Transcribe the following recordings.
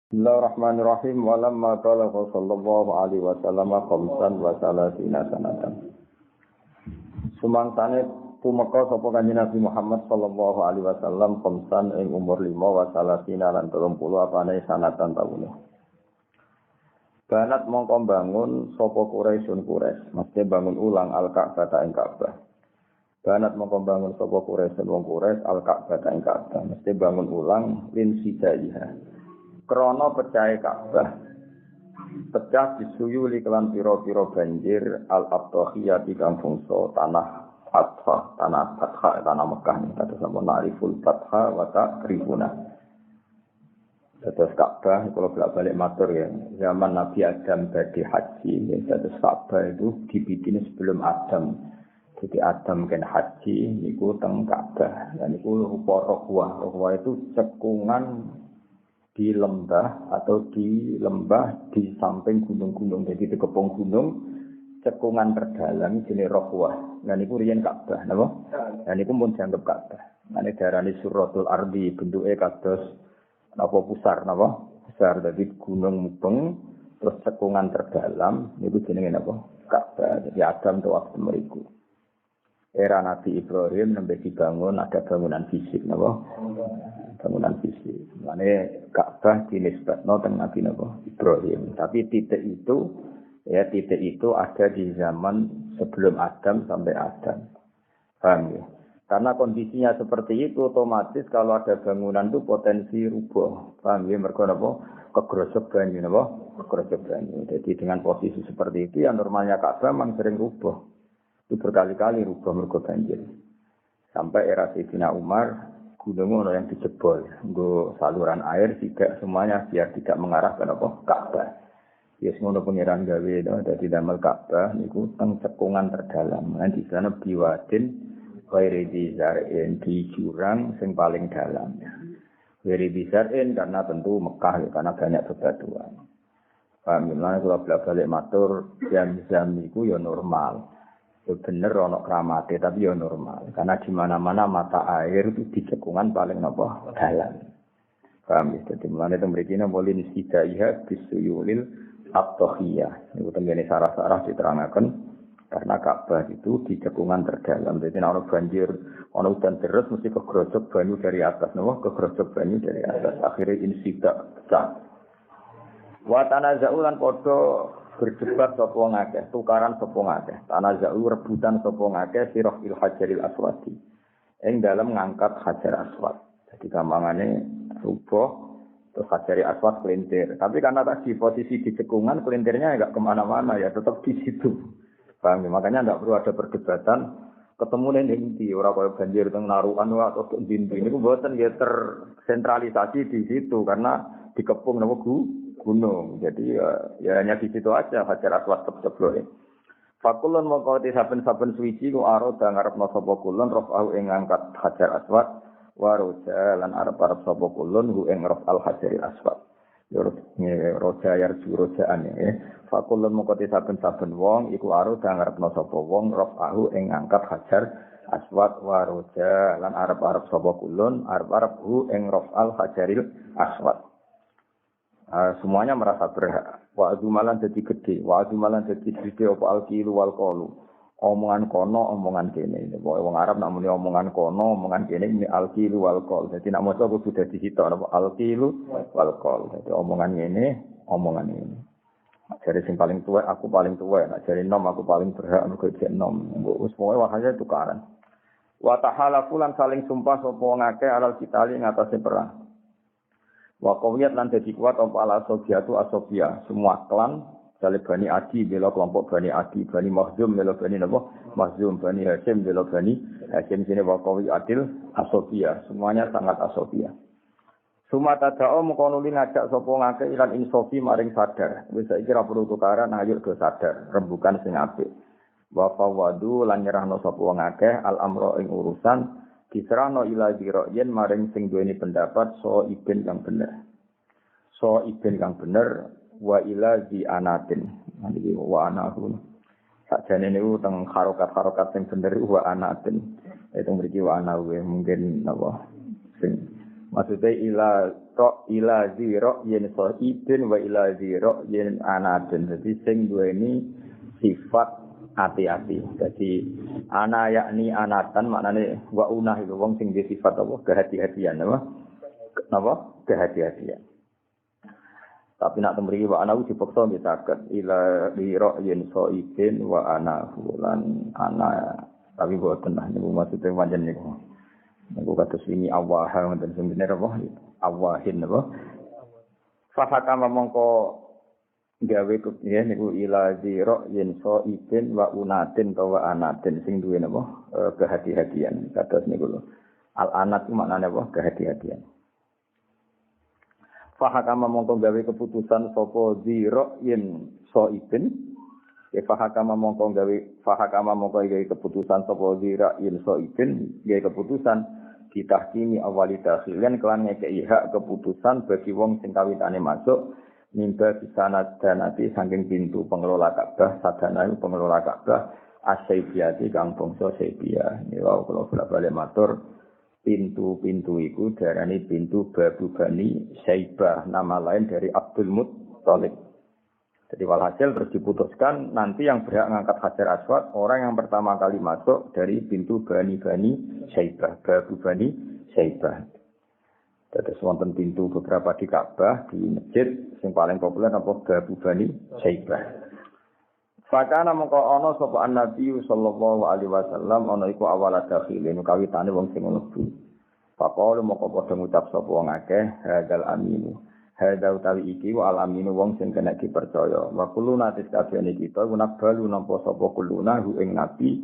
Bismillahirrahmanirrahim. Walamma qala sallallahu alaihi wasallam khamsan wa salasina sanatan. Sumangsane tumeka sapa Kanjeng Nabi Muhammad sallallahu alaihi wasallam khamsan ing umur 5 wa salasina lan 30 apane sanatan taune. Banat mongko bangun sapa Quraisyun Quraisy, mesti bangun ulang Al-Ka'bah ing Ka'bah. Banat mongko bangun sapa Quraisyun wong Quraisy Al-Ka'bah ing Ka'bah, mesti bangun ulang lin sidaiha. Krono pecah Ka'bah pecah disuyuli kelan pira-pira banjir al-abtahiyati kang fungso tanah Fathah tanah Mekah nih kata sama nariful Fathah wa ta'rifuna. Terus Ka'bah kalau bolak-balik matur ya zaman Nabi Adam badhe haji ya terus Ka'bah itu dibikin sebelum Adam. Jadi Adam kan haji niku teng Ka'bah dan niku rupa rohwah itu cekungan di lembah atau di lembah di samping gunung-gunung, jadi di kepung gunung cekungan terdalam jenis rohwah. Nah niku riyen Ka'bah napa? Nah niku pun dianggap Ka'bah. Nah ini darani suratul ardi bentuke kados napa pusar napa? Pusar dadi gunung mubeng terus cekungan terdalam niku jenenge napa? Ka'bah. Jadi Adam tawaf mriku. Era Nabi Ibrahim nembe dibangun ada bangunan fisik napa? Bangunan fisik. Mane Ka'bah dinisbatno teng Nabi napa? Ibrahim. Tapi titik itu ada di zaman sebelum Adam sampai Adam. Paham ya? Karena kondisinya seperti itu otomatis kalau ada bangunan itu potensi rubuh. Paham ya? Mergo napa? Kegrosok banyu napa? Kegrosok banyu. Jadi dengan posisi seperti itu ya normalnya Ka'bah memang sering rubuh. Itu berkali-kali rubuh mergo banjir. Sampai era Sayyidina Umar gunung ono yang dijebol, nggo saluran air tidak semuanya biar tidak mengarah ke Ka'bah. Yes ngono pangeran gawe dadi damel Ka'bah niku teng cekungan terdalam. Lan di sana biwadin ghairi dizarin di jurang sing paling dalam. Ghairi dizarin karena tentu Mekah ya, karena banyak bebatuan. Paham ya, kalau balik matur jam-jam niku ya normal. Bener ana kramate tapi ya normal karena di mana-mana mata air itu di cekungan paling napa dalam. Paham ya? Dadi mulane teng mriki napa lin sidaiha bisuyulil abtahiyah. Niku tengene sarah-sarah diterangaken karena Ka'bah itu di cekungan terdalam. Jadi ana banjir, ana udan deras mesti kegrojok banyu dari atas napa kegrojok banyu dari atas. Akhire insida pecah. Wa tanazaulan padha berdebat sapa ngakeh, tukaran sapa ngakeh. Tanazau rebutan sapa ngakeh sirahil hajaril aswadi. Ing dalem ngangkat hajar aswad. Jadi gampangane rubuh terus hajar aswad kelintir. Tapi karena tadi posisi di cekungan kelintirnya enggak kemana-mana ya tetap di situ. Paham ya? Makanya enggak perlu ada perdebatan ketemu ning ndi ora kaya banjir teng Narukan atau ndi niku mboten ya tersentralisasi di situ karena dikepung napa gunung. Jadi ya hanya di situ aja hajar aswad ceblok. Fakulun mongko saben-saben suci ku aro ngarepno sapa kulun rafa'u ing ngangkat hajar aswad wa roja lan arep-arep sapa kulun hu ing raf'al hajaril aswad. Ya roja yarju rojaan ya. Fakulun mongko saben-saben wong iku aro ngarepno sapa wong rafa'u ing ngangkat hajar aswad wa roja lan arep-arep sapa kulun arep-arep hu ing raf'al hajaril aswad. Semuanya merasa berhak. Wa azumalan jadi gede, wa azumalan jadi gede apa alkilu wal qalu. Omongan kono, omongan kene. Wong Arab nak muni omongan kono, omongan kene ini alkilu wal qal. Jadi nak maca kudu dadi sitok apa alkilu wal qal. Jadi omongan ngene, omongan ini. Jadi sing paling tua aku paling tua, nak jare nom aku paling berhak mergo jek nom. Wis pokoke wahane tukaran. Wa tahalafu lan saling sumpah sapa ngake alal kitali ngatasé perang. Wa qawiyat lan dadi kuat apa ala sobiatu asobia semua klan dari Bani Adi bela kelompok Bani Adi Bani Mahzum bela Bani napa Mahzum Bani Hasyim bela Bani Hasyim sini wa qawiyatil asobia semuanya sangat asobia. Sumata da'o mengkonuli ngajak sapa ngake ilan insofi maring sadar wis saiki ra perlu tukaran ayo do sadar rembukan sing apik. Wa fawadu lan nyerahno sapa ngake al amro ing urusan diserahno ila diroyen maring sing duweni pendapat so iben kang bener. So iben kang bener wa ila di anatin. Niki wa anahu. Sakjane niku teng harokat-harokat sing bener wa anatin. Itu mriki wa anahu mungkin napa sing Maksudnya ila zira yen sahibin wa ila zira yen anaden. Jadi sing duweni sifat hati-hati. Jadi ana yakni anatan maknane wa unah itu wong sing duwe sifat apa kehati-hatian apa? Napa? Kehati-hatian. Tapi nak temriki wa ana dipaksa nggih saged ila zira yen sahibin wa ana fulan ana tapi boten nah niku maksudnya pancen niku. Niku kados ini awahan wonten sebenere apa? Awahin apa? Fahakama mongko gawe ya niku ila zira yen so ibin wa unatin wa anatin sing duwe napa kehati-hatian kados niku lho. Al anat maknane apa? Kehati-hatian. Fahakama mongko gawe keputusan sapa zira yen so ibin ya fahakama mongko gawe keputusan sapa zira yen so ibin gawe keputusan ditahkimi awali dakhilian kelan ngekei hak keputusan bagi wong sing kawitane masuk mimba bisanad danati saking pintu pengelola Ka'bah sadana pengelola Ka'bah asyaibiyati kang bangsa Saibiyah niku kula bali matur pintu-pintu iku diarani pintu Babu Bani Saibah nama lain dari Abdul Muttalib. Jadi walhasil terus diputuskan nanti yang berhak ngangkat Hajar Aswad orang yang pertama kali masuk dari pintu Bani Saibah, Babu Bani Saibah. Terus wonten pintu beberapa di Ka'bah, di masjid yang paling populer apa Babu Bani Saibah. Fakana mongko ana sapa Nabi sallallahu alaihi wasallam ana iku awal dakhilin kawitane wong sing mlebu. Faqala mongko padha ngucap sapa wong akeh hadal aminu. Hadza utawi iki wa alaminu wong sing kena dipercaya. Wa kuluna tiskabene kita gunabalu nampa sapa kuluna hu ing nabi.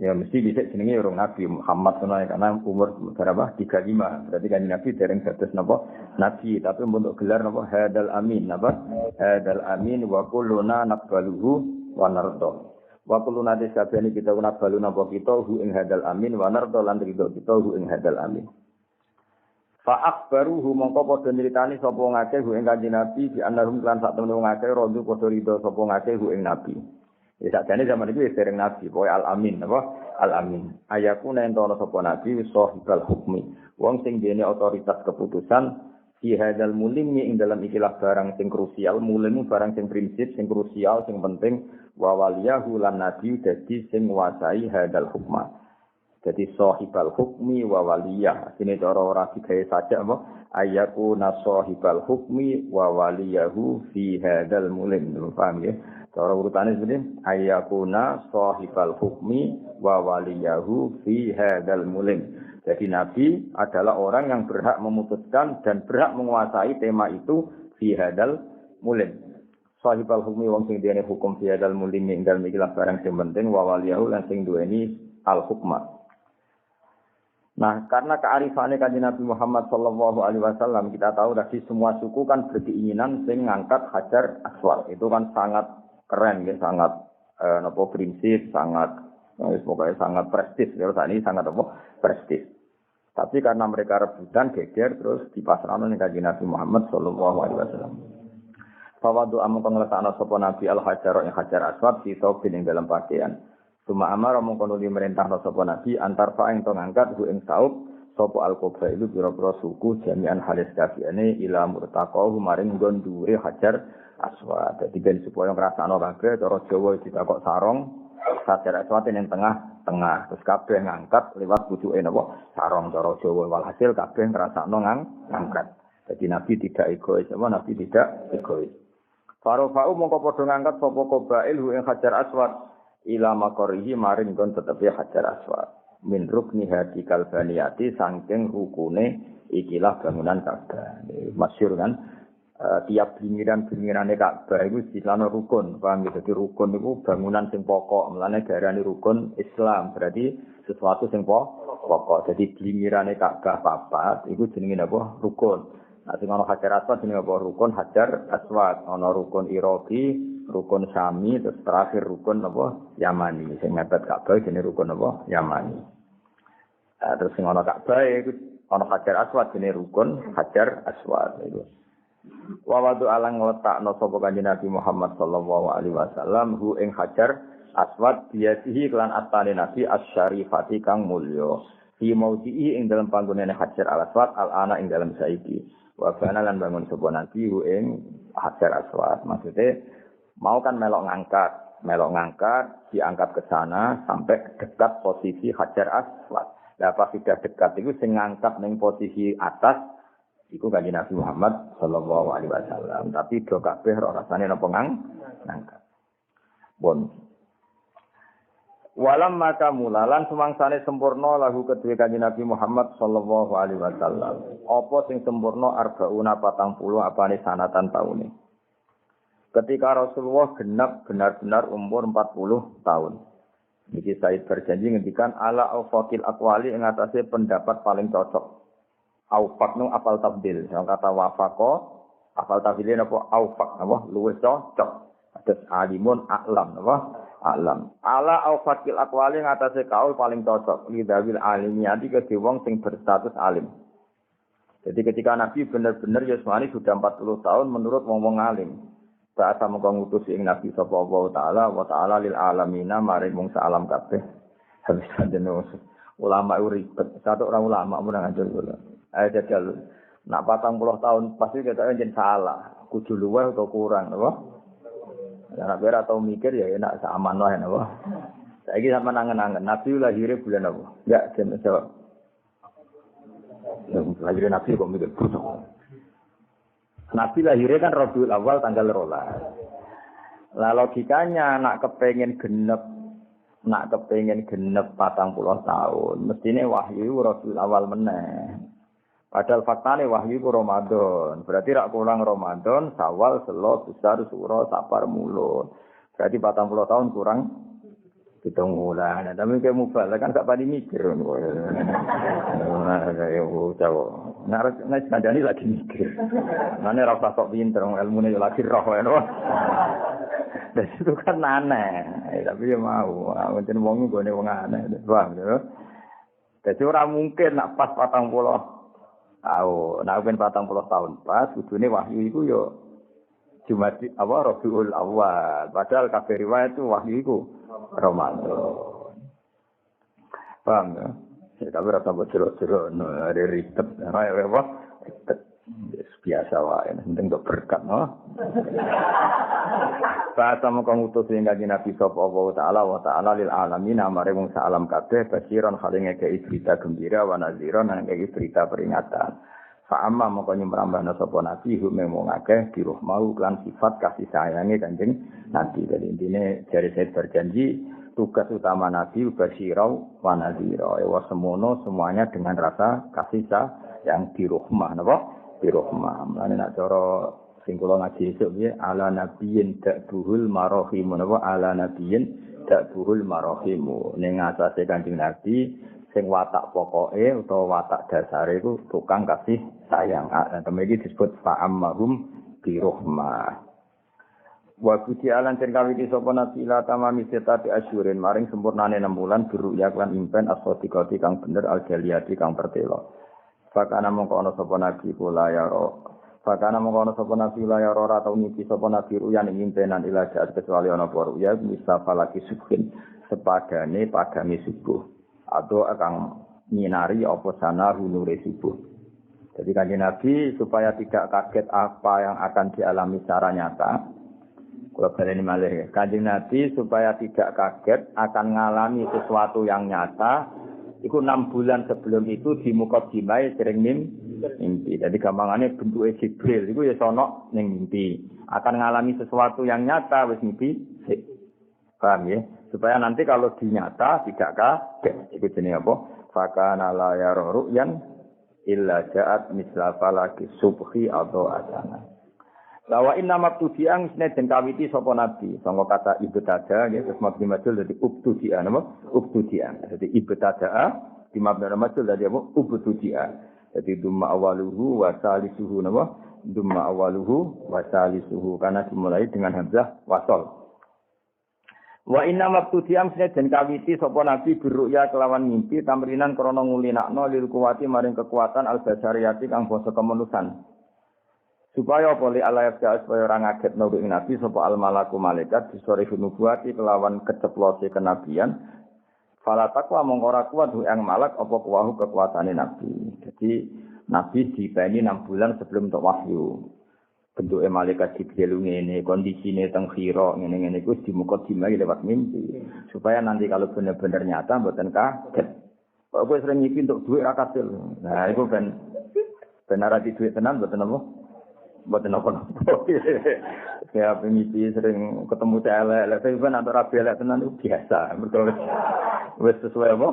Ya mesti dhisik jenenge urung Nabi Muhammad sallallahu karena umur berapa? 35. Berarti kan Nabi dereng dados napa? Nabi, tapi bentuk gelar napa? Hadal amin napa? Hadal amin wa kuluna naqbaluhu wa narda. Wa kuluna tiskabene kita gunabalu napa kita hu ing hadal amin wa narda lan ridho kita hu ing hadal amin. Fa akbaruhu mongko padha nyritani sapa ngake hu ing Kanjeng Nabi di annahum lan sak temene ngake rodu padha rido sapa ngake hu ing Nabi. Ya sakjane zaman iki wis dereng Nabi, pokoke al-amin apa? Al-amin. Ayakuna entono sapa Nabi sahibal hukmi. Wong sing dene otoritas keputusan fi hadzal mulimi ing dalam ikilah barang sing krusial, mulimu barang sing prinsip, sing krusial, sing penting wa waliyahu lan nabi dadi sing nguasai hadzal hukma. Jadi sahibal hukmi wa waliyah. Sini cara ora digawe saja apa? Ayakuna sahibal hukmi wa waliyahu fi hadzal mulim. Paham ya? Cara urutane seperti ayakuna sahibal hukmi wa waliyahu fi hadzal mulim. Jadi Nabi adalah orang yang berhak memutuskan dan berhak menguasai tema itu fi hadzal mulim. Sahibal hukmi wong sing duweni hukum fi hadzal mulim ing dalem iki barang sing penting wa waliyahu lan sing duweni al hukma. Nah, karena kearifannya Kanjeng Nabi Muhammad sallallahu alaihi wasallam, kita tahu tadi semua suku kan berkeinginan sing ngangkat Hajar Aswad. Itu kan sangat keren ya, sangat prinsip, sangat pokoknya sangat prestis. Ya, saat ini sangat prestis. Tapi karena mereka rebutan geger terus dipasrahno ning Kanjeng Nabi Muhammad sallallahu alaihi wasallam. Bahwa doa mengkelesana sapa Nabi Al-Hajar ing Hajar Aswad fi saubin ing dalam pakaian. Cuma amar mengkono di merintah sapa Nabi antar fa ing to ngangkat hu ing saub sapa al-qobra itu pira-pira suku jami'an halis kafiane ila murtaqahu maring nggon dhuwure Hajar Aswad. Dadi ben supaya ngrasakno kabeh cara Jawa ditakok sarong Hajar Aswad ning tengah terus kabeh ngangkat lewat pucuke napa sarong cara Jawa walhasil kabeh ngrasakno ngangkat. Jadi Nabi tidak egois, Nabi tidak egois. Farofa'u mongko padha ngangkat sapa qabail hu ing Hajar Aswad ila makorihi maring kon tetepi Hajar Aswad min rukni hadi kalbaniyati saking rukune ikilah bangunan Ka'bah. Masyhur kan tiap blingiran-blingirane Ka'bah iku dilano rukun. Paham ya? Dadi rukun iku bangunan sing pokok, mulane diarani rukun Islam. Berarti sesuatu sing pokok. Jadi blingirane Ka'bah papat iku jenenge apa? Rukun. Nah, sing ana Hajar Aswad jenenge apa? Rukun Hajar Aswad. Ana rukun Iraqi, rukun Syami, terus terakhir rukun apa? Yamani. Sing mepet Ka'bah jenenge rukun apa? Yamani. Terus sing ana Ka'bah iku ana Hajar Aswad jenenge rukun Hajar Aswad itu. Wa wadu alang letakno sapa Kanjeng Nabi Muhammad sallallahu alaihi wasallam hu ing Hajar Aswad biasihi kelan atane Nabi asyarifati kang mulya. fi maudhi'i ing dalam panggonane Hajar al-Aswad al-ana ing dalam saiki wa bana lan bangun sapa nabi ing Hajar Aswad maksudnya mau kan melok ngangkat diangkat ke sana sampai dekat posisi Hajar Aswad. Lah pas sudah dekat itu sing ngangkat ning posisi atas iku kanjeng Nabi Muhammad sallallahu alaihi wasallam tapi do kabeh rasane napa ngangkat. Bon walam maka mulalan sumangsane sempurna lahu kedue kanjeng Nabi Muhammad sallallahu alaihi wasallam. Apa sing sempurna arbauna 40 apane sanatan taune. Ketika Rasulullah genap benar-benar umur 40 tahun. Niki Said berjanji ngendikan ala aufaqil aqwali ing atase pendapat paling cocok. Aufaq nu apal tabdil. Yang kata wafaqo apal tabdil apa aufaq apa luwih cocok. Atas alimun a'lam apa alam. Ala aufaqil aqwali ngatasé kaul paling cocok lidawil alimiyati ke wong sing berstatus alim. Jadi ketika Nabi benar-benar Yusmani sudah 40 tahun menurut wong-wong alim. Bahasa mengko ngutus ing Nabi sapa wa ta'ala lil alamina maring wong salam kabeh. Habis kanjeng ulama ribet. Satu orang ulama mun ngajar kula. Ayo jajal nak 40 tahun pasti kita njen salah. Kudu luwih atau kurang apa? Anak berat atau mikir ya enak sama wae napa. Saiki sampean angen-angen Nabi lahirnya bulan apa? Enggak jeneng jawab. Lahirnya Nabi kok mikir busuk. Nabi lahirnya kan Rabiul Awal tanggal 12. Lah logikanya nak kepengen genep 40 tahun, mestine wahyu Rabiul Awal meneh. Padahal faktane wahyu ku Ramadan. Berarti rak kurang Ramadan, Syawal, Selo, Besar, Suro, Sapar, Mulud. Berarti 40 tahun kurang 7 bulan. Tapi kayak mubalak kan gak pati mikir. Nah, ya jauh. Nah, kadang lagi mikir. Mana rasa sok pinter, ilmunya lagi roh. Dan itu kan aneh. Tapi ya mau. Mungkin wong gue wong aneh. Paham ya? Jadi orang mungkin nak pas 40 nak ben 40 tahun pas kudune wahyu iku yo Jumat apa Rabiul Awal. Padahal kabeh riwayat itu wahyu iku Ramadan. Paham ya? Tapi rasa bocor-bocor ada ribet. Apa? Ribet. Biasa wae, penting untuk berkat, no. Bahasa mengko ngutus ing kanjeng Nabi sapa wa ta'ala lil alamin amare wong salam kabeh basiran halinge ke berita gembira wa nadziran nang ke berita peringatan. Fa amma mengko nyemrambahna sapa Nabi hume wong akeh diruh mau lan sifat kasih sayange kanjeng Nabi. Jadi intine jare saya berjanji tugas utama Nabi basirau wa nadzira. Ya semono semuanya dengan rasa kasih sayang dirahmah napa? Dirahmah. Mulane nek cara sing kula ngaji esuk piye ala nabiyyin da'buhul marahim napa ala nabiyyin da'buhul marahim. Ning atase Kanjeng Nabi sing watak pokoke utawa watak dasare iku tukang kasih sayang. Temen iki disebut fa'ammahum birahmah. Wa kuti alan ten kawiti sapa nabi la tamami setati asyurin maring sempurnane 6 bulan biru ya lan impen asodiqati kang bener aljaliyati kang pertelo. Fakana mongko ana sapa nabi kula ya ro. Fakana mongko ana sapa nabi la ya ro ora tau mimpi sapa nabi ruyan ing impenan ila jaat kecuali ana apa ya bisa falaki subhin sepadane padane subuh atau akan nyinari apa sana nure subuh. Jadi kanjeng Nabi supaya tidak kaget apa yang akan dialami secara nyata. Kalau kalian malih, kanjeng Nabi supaya tidak kaget akan mengalami sesuatu yang nyata. Iku 6 bulan sebelum itu di mukadimah sering mimpi. Jadi gampangannya bentuknya Jibril. Iku ya sono ning mimpi. Akan mengalami sesuatu yang nyata wis mimpi. Paham ya? Supaya nanti kalau dinyata tidak kaget. Iku jenenge apa? Fakana la yara ru'yan illa ja'at misla falaki subhi atau asana. Bahwa inna mabtudi'an isne den kawiti sapa nabi sangka kata ibtada nggih terus mabdi majul dadi ubtudi'a napa ubtudi'a dadi ibtada di mabdi majul dadi apa ubtudi'a dadi dumma awaluhu wa salisuhu napa dumma awaluhu wa salisuhu karena dimulai dengan hamzah wasal wa inna mabtudi'an isne den kawiti sapa nabi birru'ya kelawan mimpi tamrinan krana ngulinakno lil kuwati maring kekuatan al-basariyati kang basa kemanusan. Supaya boleh Allah ya supaya orang ngaget nabi Nabi sapa al malaku malaikat disori nubuati kelawan keceplose kenabian Fala taqwa mongko ora kuat yang malak apa kuwahu kekuatane nabi. Jadi nabi dipeni 6 bulan sebelum untuk wahyu. Bentuke malaikat Jibril ngene, kondisine teng khira ngene-ngene iku dimukadimah lewat mimpi. Supaya nanti kalau benar-benar nyata mboten kaget. Kok kowe sering ngipi untuk duit ra kasil. Nah, iku ben benar di duit tenan mboten apa? Mboten apa-apa. Ya pengipi sering ketemu elek, tapi kan antara elek tenan itu biasa. Mergo wis sesuai apa?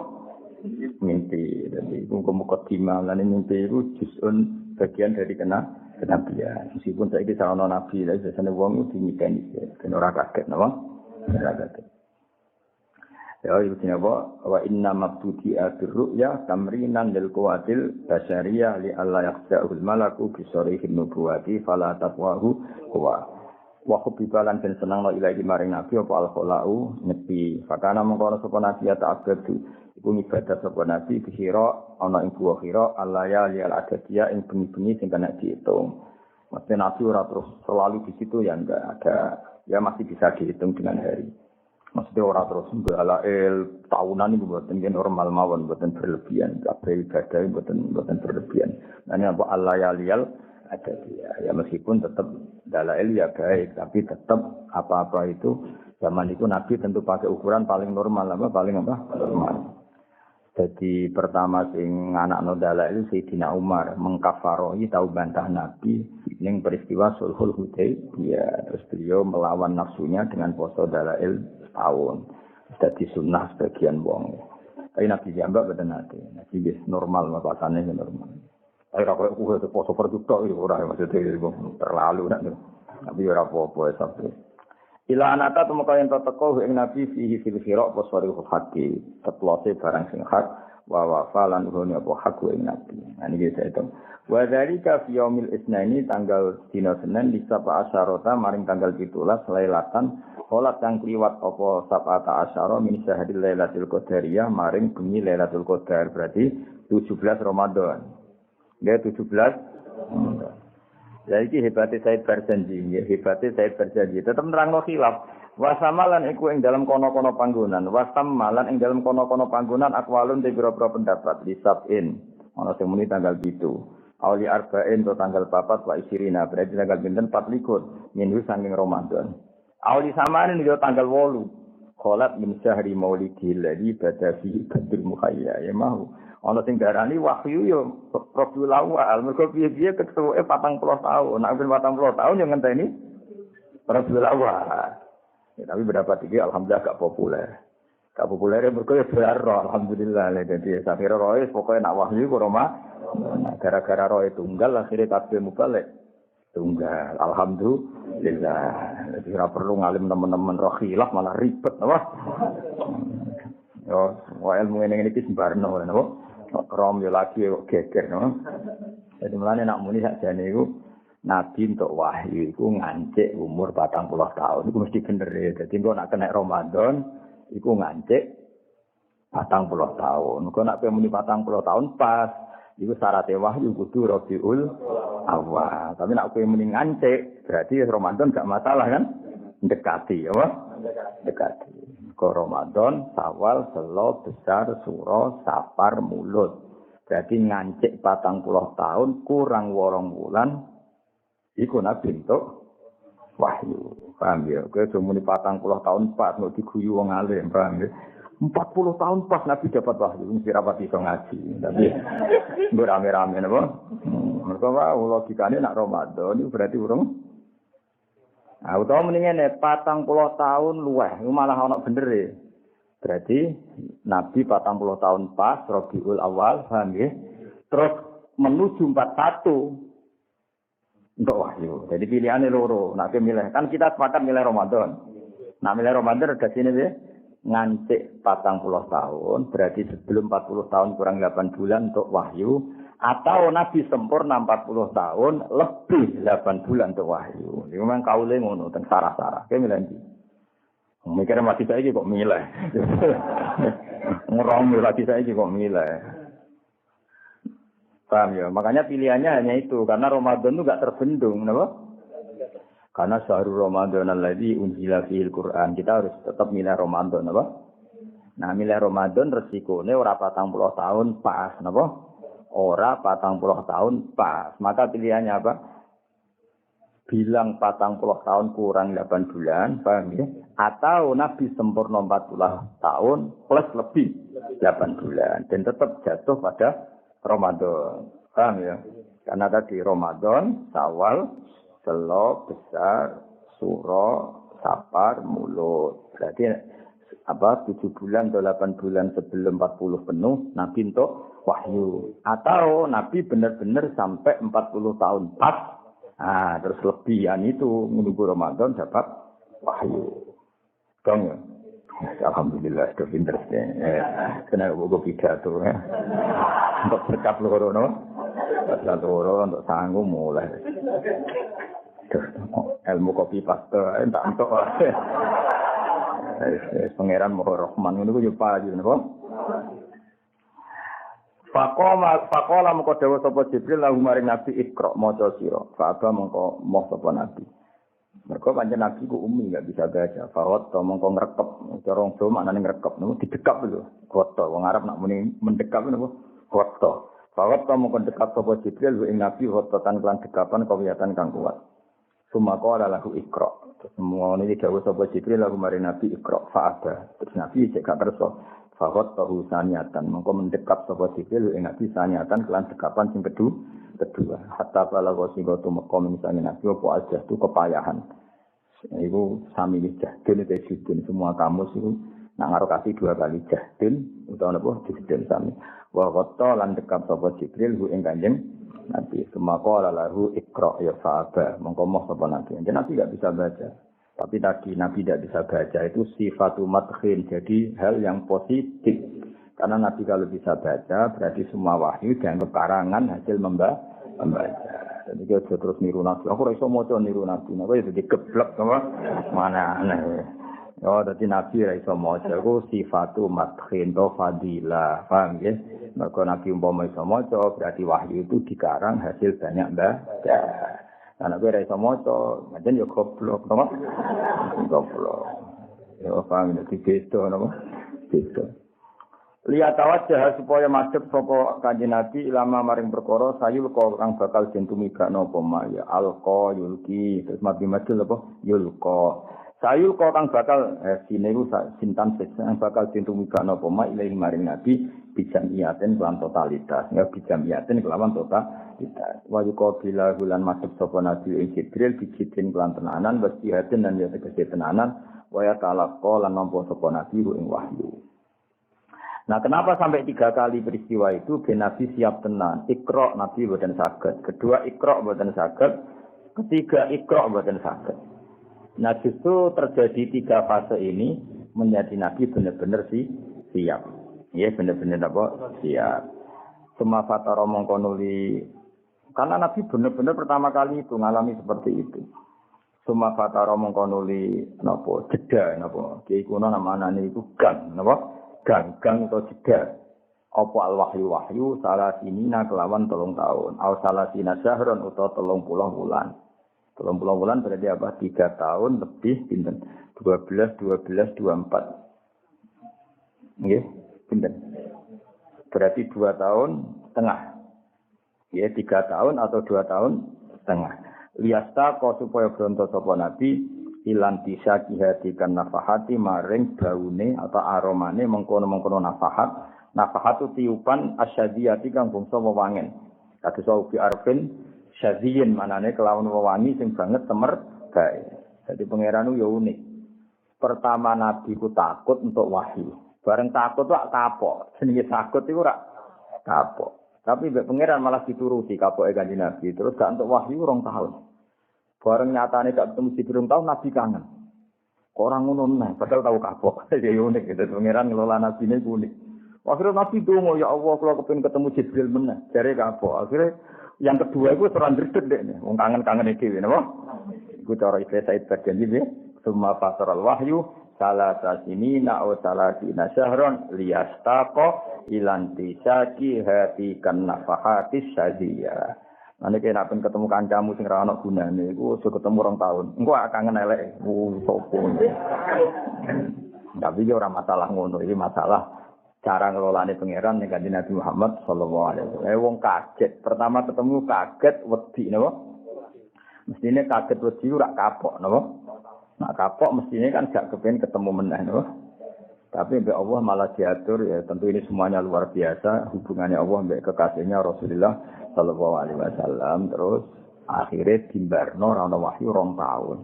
Mimpi. Jadi iku mukadimah lan mimpi itu juz'un bagian dari kenabian. Meskipun saiki saono nabi, lha biasane wong itu dinikani ben ora kaget napa? Ora kaget. Ya itu apa? Wa inna mabtudi ar-ru'ya tamrinan lil qawatil basyariyah li alla yaqsa'ul malaku bi sarihin nubuwati fala taqwahu wa khubibalan ben senang ilahi maring nabi apa al-khalau nyepi fakana mengkono sapa nabi ya ta'abbadu iku ibadah sapa nabi bihira ana ing buah khira allaya li al-adadiyah ing bengi-bengi sing kena diitung. Mesti nabi ora terus selalu di situ ya enggak ada, ya masih bisa dihitung dengan hari. Maksudnya orang terus balail tahunan itu buatan normal mawon, buatan berlebihan. Kabeh ibadah buatan berlebihan. Nah ini apa Allah ya lial ada dia. Ya meskipun tetap dalail ya baik, tapi tetap apa-apa itu zaman itu Nabi tentu pakai ukuran paling normal normal. Jadi pertama sing anak nodala itu Sayyidina Umar mengkafarohi tahu bantah Nabi yang peristiwa Sulhul Hudaybiyah. Terus beliau melawan nafsunya dengan poso dalail tahun. Jadi sunnah sebagian wong. Tapi Nabi jambak betul nanti. Nabi bis normal masakannya normal. Tapi kalau aku itu poso perjuta itu orang maksudnya terlalu nanti. Tapi orang apa-apa sampai. Ila anata temu kaya ento teko ing nabi fihi fil khira apa swarihul haqi teplose barang sing hak wa wafalan hone apa hak ing nabi. Nah niki itu. Wa dzalika fi yaumil isnaini tanggal dina Senin di sapa asyarata maring tanggal 17 lailatan salat kang kliwat apa sabata asyara min syahril lailatul qadariyah maring bengi lailatul qadar berarti 17 Ramadan. Nggih 17 Ramadan. Jadi hebatnya Said Barjanji, hebatnya Said Barjanji. Tetap nerangno khilaf. Wasamalan iku ing dalam kono-kono panggonan. Wasamalan ing dalam kono-kono panggonan akwalun te pira-pira pendapat di sabin. Ana sing muni tanggal 7. Auli arba'in to tanggal 4 wa isirina berarti tanggal pinten 24 minggu saking Ramadan. Auli samanin yo tanggal 8. Kholat min syahri maulidil ladzi bada fi badrul muhayya ya mau. Ana sing darani wahyu yo Rabiul Awal mergo piye-piye ketuke 40 tahun. Nek 40 tahun yo ngenteni Rabiul Awal. Ya, tapi berapa iki alhamdulillah gak populer. Gak populer mergo yo baru alhamdulillah. Dadi sakira roe pokoke nak wahyu ku Roma. Gara-gara roe tunggal akhire kabeh mubalik. Tunggal alhamdulillah. Jadi ora perlu ngalim teman-teman roh khilaf malah ribet apa. Yo, wa ilmu ngene iki sembarno napa. Rom yo lagi geger no. Jadi mulane nak muni sakjane iku nabi entuk wahyu iku ngancik umur 40 tahun. Iku mesti bener ya. Dadi engko nak kena Ramadan iku ngancik 40 tahun. Engko nak muni 40 tahun pas iku syaratnya wahyu kudu Rabiul Awal. Tapi nak kowe muni ngancik berarti Ramadan gak masalah kan? Dekati apa? Dekati. Ke Ramadan, Sawal, Selo, Besar, Suro, Safar, Mulut. Berarti ngancik 40 tahun, kurang 8 bulan, iku nabi entuk wahyu. Paham ya? Kowe muni 40 tahun pas, mau diguyu wong alim, paham ya? 40 tahun pas nabi dapat wahyu, mesti rapat iso ngaji. Tapi nggo rame-rame napa? Mergo wae logikane nak Ramadan itu berarti urung. Nah, utawa mendingan 40 tahun luweh, malah ana bener e. Berarti Nabi 40 tahun pas Rabiul Awal, paham nggih? Terus menuju 41 untuk wahyu. Jadi pilihannya loro, nak milih. Kan kita sepakat milih Ramadan. Nak milih Ramadan ada sini nggih. Ngancik 40 tahun, berarti sebelum 40 tahun kurang 8 bulan untuk wahyu. Atau Nabi sempurna 40 tahun lebih 8 bulan untuk wahyu. Ini memang kaule ngono teng sarah-sarah. Kayak milih ndi? Mikirnya mati saiki kok milih. Ngerom lagi saiki kok milih. Paham ya? Makanya pilihannya hanya itu karena Ramadan itu enggak terbendung, napa? Karena syahrul Ramadan alladzi unzila fihil Qur'an. Kita harus tetap milih Ramadan, apa? Nah, milih Ramadan resikone ora 40 tahun pas, napa? Ora 40 tahun pas. Maka pilihannya apa? Bilang 40 tahun kurang 8 bulan, paham ya? Atau Nabi sempurna 40 tahun plus lebih 8 bulan. Dan tetap jatuh pada Ramadan. Paham ya? Karena tadi Ramadan, Syawal, Selo, Besar, Suro, Safar, Mulut. Berarti 7 bulan atau 8 bulan sebelum 40 penuh, Nabi untuk wahyu. Atau Nabi benar-benar sampai 40 tahun pas. Nah, terus lebihan itu menunggu Ramadan dapat wahyu. Dong ya? Alhamdulillah, sudah pinter. Kena buku pidato. Untuk berkap loro, no? Berkap loro, untuk sanggup mulai. Ilmu kopi paste, tak untuk. Pangeran Rahman, itu juga juga, no? Fakola mengko dawa sapa Jibril lahu maring Nabi Iqra maca sira. Fa'aba mengko moh sapa Nabi. Mergo pancen Nabi ku umi enggak bisa baca. Fawat to mengko ngrekep cara wong Jawa maknane ngrekep niku didekap lho. Foto wong Arab nak muni mendekap niku foto. Fawat to mengko dekap sapa Jibril ing Nabi foto tan lan dekapan kawiyatan kang kuat. Sumakola lahu Iqra. Semua ini dawa sapa Jibril lahu maring Nabi Iqra. Fa'aba. Terus Nabi cek gak kersa. Fahot tahu saniatan, mengko mendekap sapa Jibril ing Nabi saniatan kelan dekapan sing kedua. Hatta bala wasigo tumeka mingsane Nabi apa aja tu kepayahan. Iku sami jahdin tejudin semua kamus iku nak ngaro kasih 2 kali jahdin utawa napa jahdin sami. Wa qatta lan dekap sapa Jibril ing Kanjeng Nabi. Semaka lahu Iqra ya fa'aba. Mengko moh sapa Nabi. Jadi Nabi enggak bisa baca. Tapi tadi Nabi tidak bisa baca itu sifatu madkhin, jadi hal yang positif. Karena Nabi kalau bisa baca berarti semua wahyu dianggap karangan hasil membaca. Jadi dia terus niru Nabi. Aku rasa mau niru Nabi. Nabi jadi geblek sama mana aneh. Oh, jadi Nabi rasa mau aku sifatu madkhin to fadilah, paham ya? Mereka Nabi umpama iso maca berarti wahyu itu dikarang hasil banyak baca. Anak gue rasa moco, macam ya goblok, nama? Goblok. Ya paham itu beto, nama? Beto. Lihat wajah supaya madhep saka Kanjeng Nabi ilama maring perkara sayul kang bakal den tumibakno apa ya alqa yulki terus mati madul apa yulqa. Sayul kang bakal sineku sintan sing bakal den tumibakno apa ilahi maring Nabi bijamiaten kelan totalitas. Ya bijamiaten kelawan totalitas. Wa yuqabila bulan masuk sapa Nabi ing Jibril bijidin kelan tenanan wa jihadin lan ya tegese tenanan wa ya talaqqa lan nampa sapa Nabi ing wahyu. Nah, kenapa sampai 3 kali peristiwa itu ben Nabi siap tenan. Iqra Nabi mboten saged. Kedua Iqra mboten saged. Ketiga Iqra mboten saged. Nah, justru terjadi 3 fase ini menjadi Nabi benar-benar siap. Ya benar-benar apa? Siap. Semua fatara mongko nuli. Karena Nabi benar-benar pertama kali itu ngalami seperti itu. Semua fatara mongko nuli napa? Jeda napa? Kiai kuno namane itu gang napa? Gang atau jeda. Apa al-wahyu salah sinina kelawan 3 tahun. Au salah sina syahron utawa 30 bulan. 30 bulan berarti apa? 3 tahun lebih pinten? 12 24. Nggih. Pinten. Berarti 2 tahun setengah. Ya, 3 tahun atau 2 tahun setengah. Liyasta kau supaya bronto sapa Nabi ilan bisa dihatikan nafahati maring baune atau aromane mengkono-mengkono nafahat. Nafahat itu tiupan asyadiyati kang bangsa wewangen. Kados ubi arfin syadiyin manane kelawan wewangi sing banget temer bae. Jadi pangeran yo unik. Pertama Nabi ku takut untuk wahyu. Bareng takut wak kapok. Jenenge takut iku ora kapok. Tapi mbek pangeran malah dituruti kapoke Kanjeng Nabi. Terus gak untuk wahyu 2 tahun. Bareng nyatane gak ketemu Jibril tahun Nabi kangen. Kok ora ngono neh, padahal tahu kapok. Ya unik gitu. Pangeran ngelola nabine unik. Akhirnya Nabi dongo ya Allah kalau kepengin ketemu Jibril meneh. Jare kapok. Akhirnya yang kedua iku ora ndredeg nek. Wong kangen-kangen iki napa? Iku cara Ibnu Said bagian iki. Summa fasaral wahyu salah sini na'u salah sina syahron liyastaqa ilan tisaki hati kan nafahatis syadiyah. Nanti kena pun ketemu kancamu sing ra ono gunane iku aja ketemu 2 tahun. Engko kangen elek sopo. Tapi iki ora masalah ngono, iki masalah cara ngelolane pangeran ning Kanjeng Nabi Muhammad sallallahu alaihi wasallam. Wong kaget, pertama ketemu kaget wedi napa? Mestine kaget wedi ora kapok napa? Nah kapok mestine kan gak kepen ketemu meneh napa? Tapi mbek Allah malah diatur ya tentu ini semuanya luar biasa hubungannya Allah mbek kekasihnya Rasulullah sallallahu alaihi wasallam terus akhirnya dimbarno ora ana wahyu 2 tahun.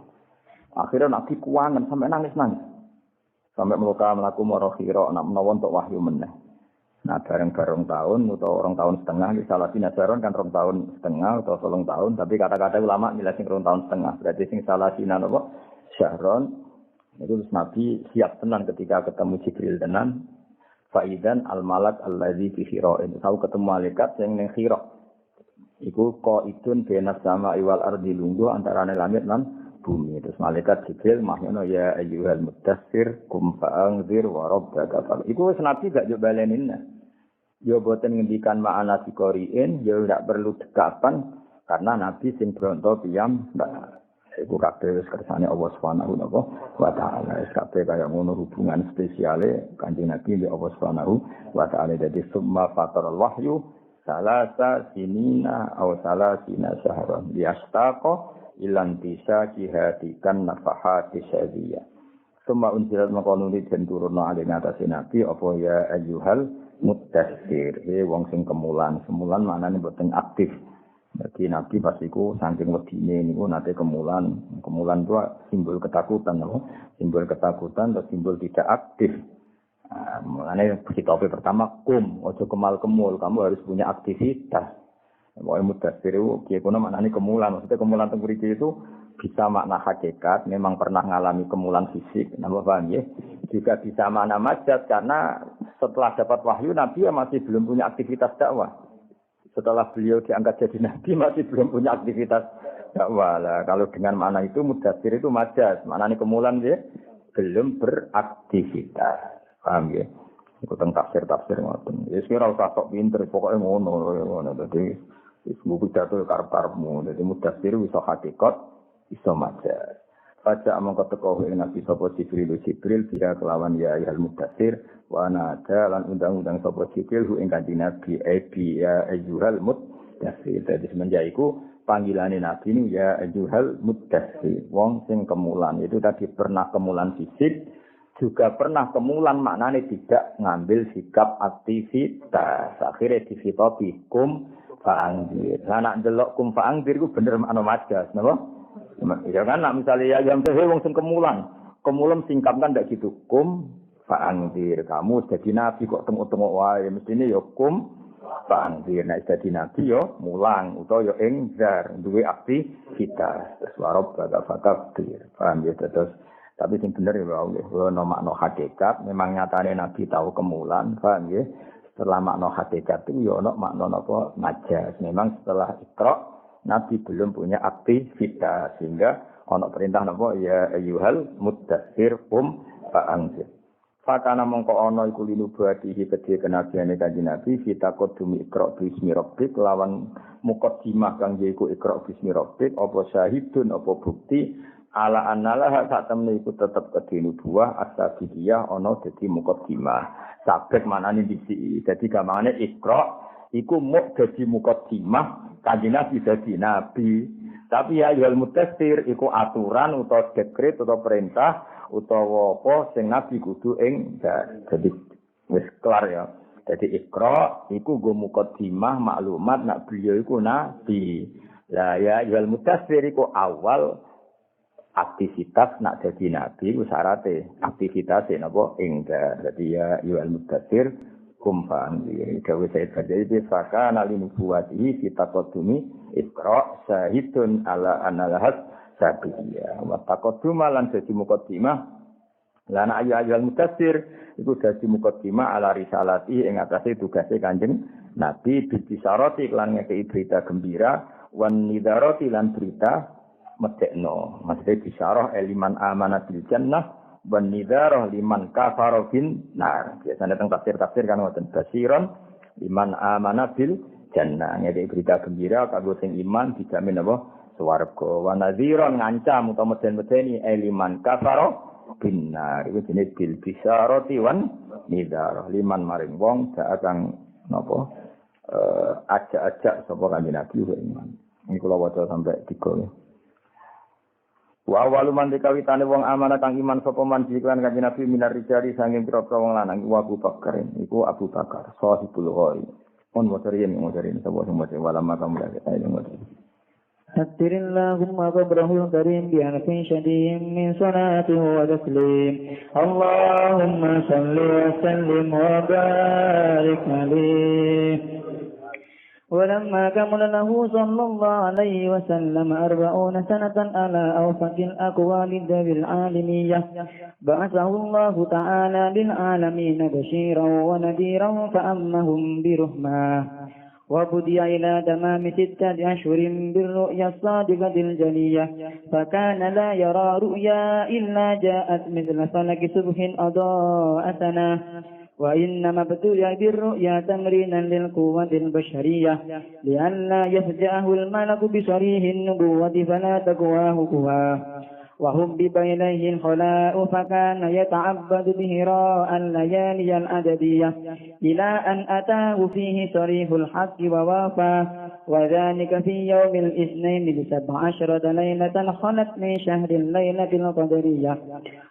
Akhirnya Nabi kuangan sampai nangis-nangis. Sampai mlaku marang Hira nak menawa untuk wahyu meneh. Nah bareng-bareng tahun atau 2 tahun setengah salah sinajaron kan 2 tahun setengah atau 3 tahun tapi kata-kata ulama milih sing 2 tahun setengah. Berarti sing salah sinan apa? Syahron. Itu Nabi siap tenan ketika ketemu Jibril tenan. Faidan al-malak allazi fi Hira'in. Tahu ketemu malaikat yang ning Hira. Iku qaidun bainas sama'i wal ardi lungguh antarané langit lan bumi. Terus malaikat Jibril mahyono ya ayyuhal mudaththir kum fa'anzir wa rabbaka fal. Iku wis Nabi gak yo balenin. Yo boten ngendikan ma'ana sikoriin, yo ndak perlu dekapan karena Nabi sing bronto piyam mbak. Iku kabeh wis kersane Allah Subhanahu wa taala. Wis kabeh kaya ngono hubungan spesiale Kanjeng Nabi mbek Allah Subhanahu wa taala. Dadi summa fataral wahyu salasa sinina aw salasina syahran liyastaqa ilan bisa jihadikan nafahati syadiyah. Summa unzilat maqanuni den turunno ali ngatasi Nabi apa ya ayyuhal mudaththir. Wong sing kemulan, semulan maknane boten aktif. Jadi Nabi pas iku saking wedine niku nate kemulan. Kemulan itu simbol ketakutan, simbol ketakutan atau simbol tidak aktif. Makanya kita pertama ojo kemal-kemul, kamu harus punya aktivitas. Mau mudaththir itu kiye kono maknane kemulan. Maksudnya kemulan teng mriki itu bisa makna hakikat, memang pernah ngalami kemulan fisik, napa paham ya? Juga bisa makna majaz karena setelah dapat wahyu Nabi masih belum punya aktivitas dakwah. Setelah beliau diangkat jadi nabi masih belum punya aktivitas dakwah. Kalau dengan makna itu mudaththir itu majaz, maknanya kemulan dia belum beraktivitas. Paham ya? Iku teng tafsir ngoten. Ya ora usah sok pinter, pokoke ngono. Dadi wis mbuh pidato karep-karepmu. Dadi mudaththir iso hakikat, iso majaz. Baca mongko teko ing Nabi sapa Jibril bila kelawan ya ayyuhal mudaththir wa nada lan undang-undang sapa Jibril ing Kanjeng Nabi ya ayyuhal mudaththir. Dadi semenjak iku panggilane Nabi ini ya ayyuhal mudaththir. Wong sing kemulan itu tadi pernah kemulan fisik juga pernah kemulan maknane tidak ngambil sikap aktivitas. Akhirnya difitopi kum fa'angdir. Lah nak ndelok kum fa'angdir ku bener makna majaz, napa? Ya kan nak misalnya yang wong sing kemulan singkat kan ndak gitu kum fa'angdir. Kamu jadi nabi kok tengok-tengok wae mestine ya kum fa'angdir. Nek dadi nabi yo mulang utawa yo engzar duwe aktivitas. Terus warab fakir. Paham ya terus. Tapi sing bener ya ono makna hakikat memang nyatane nabi tahu kemulan, paham ya? Setelah makna hakikat itu ya ono makna napa majaz. Memang setelah Iqra Nabi belum punya aktivitas sehingga ana perintah napa ya ayyuhal mudaththir qum fa'anzir. Fakana mongko ana iku linubuatihi kedhe kenabiane Kanjeng Nabi fitaqaddumi Iqra bismi rabbik lawan muqaddimah kang yaiku Iqra bismi rabbik apa syahidun apa bukti ala annalah sak temne iku tetep kedhe nubuah asabiyah ana dadi muqaddimah. Sabek manane disi. Dadi gamane Iqra iku muk dadi muqaddimah Kanjeng Nabi dadi nabi. Tapi ya ayyuhal mudaththir iku aturan utawa dekret utawa perintah utawa apa sing nabi kudu ing dadi wis kelar ya. Dadi Iqra iku go muqaddimah maklumat nak beliau iku nabi. Lah ya ayyuhal mudaththir iku awal aktivitas nak dadi nabi ku syarate aktivitase napa ing dadi ya ayyuhal mudaththir kumfan iki gawe saya terjadi faka nali nubuwati kita qadumi Iqra syahidun ala analahas sabiyya wa taqadduma lan dadi muqaddimah lan ayyuhal mudaththir iku dadi muqaddimah ala risalati ing atase tugase Kanjeng Nabi bisyarati lan ngekeki berita gembira wan nidharati lan berita medekno maksudnya bisyarah liman amana bil jannah wan nidharah liman kafara bin nar. Biasane teng tafsir-tafsir kan wonten basiron liman amana bil jannah. Ngene berita gembira kanggo sing iman dijamin apa swarga. Wa nadhiron ngancam utawa meden-medeni liman kafara binar iku jenenge bil bisyarati wan nidar liman maring wong dak kang napa ajak-ajak sapa kanjeng Nabi iman. Ini kula waca sampai 3 ya. Wa awalu man dikawitane wong amanah kang iman sapa man diklan kanjeng Nabi minar rijali sanging pira-pira wong lanang wa Abu Bakar iku Abu Bakar sahibul ghori. Mon motorin sapa sing motor wala makam lagi ayo motor. أكثر اللهم قبره الكريم بألف شديد من صلاة وتسليم اللهم صل وسلم وبارك عليه ولما كمل له صلى الله عليه وسلم 40 سنة على أوفق الأقوال ذوي العالمية بعثه الله تعالى للعالمين بشيرا ونذيرا فأمهم برحمة وبدي إلى تمام 6 أشهر بالرؤيا الصادقة الجلية فكان لا يرى رؤيا إلا جاءت مثل فلك صبح أضاء سنة وإنما ابتلي بالرؤيا تمرينا للقوة البشرية لئلا يفجأه الملك بصريح النبوة فلا تقواه قواه وهبب إليه الخلاء فكان يتعبد بهراء الليالي العددية إلى أن أتاه فيه صريح الحق ووافاه وذلك في يوم الاثنين ب17 ليلة خلت من شهر الليلة القدرية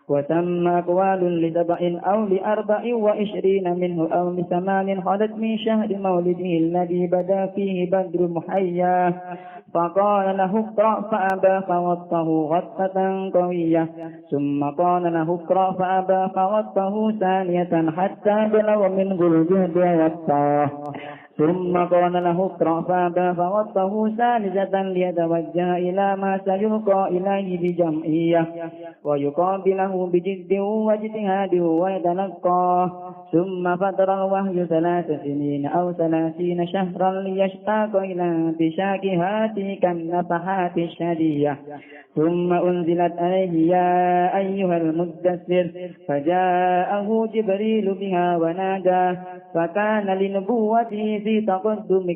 وتم أقوال ل7 أو ل24 منه أو ل8 خلت من شهر مولده الذي بدا فيه بدر محياه فقال له اقرأ فأبى فوطه غطة قوية ثم قال له اقرأ فأبى فوطه ثانية حتى بلغ منه الجهد ووطاه ثم قال له اقرأ فأبى فوطه ثالثة ليتوجه إلى ما سيلقى إليه بجمعية ويقابله بجد واجتهاد ويتلقاه ثم فتر الوحي 3 سنين أو 30 شهرا ليشتاق إلى انتشاكها تلك النفحات الشديدة ثم أنزلت عليه يا أيها المدثر فجاءه جبريل بها وناداه فكان لنبوته في تقدم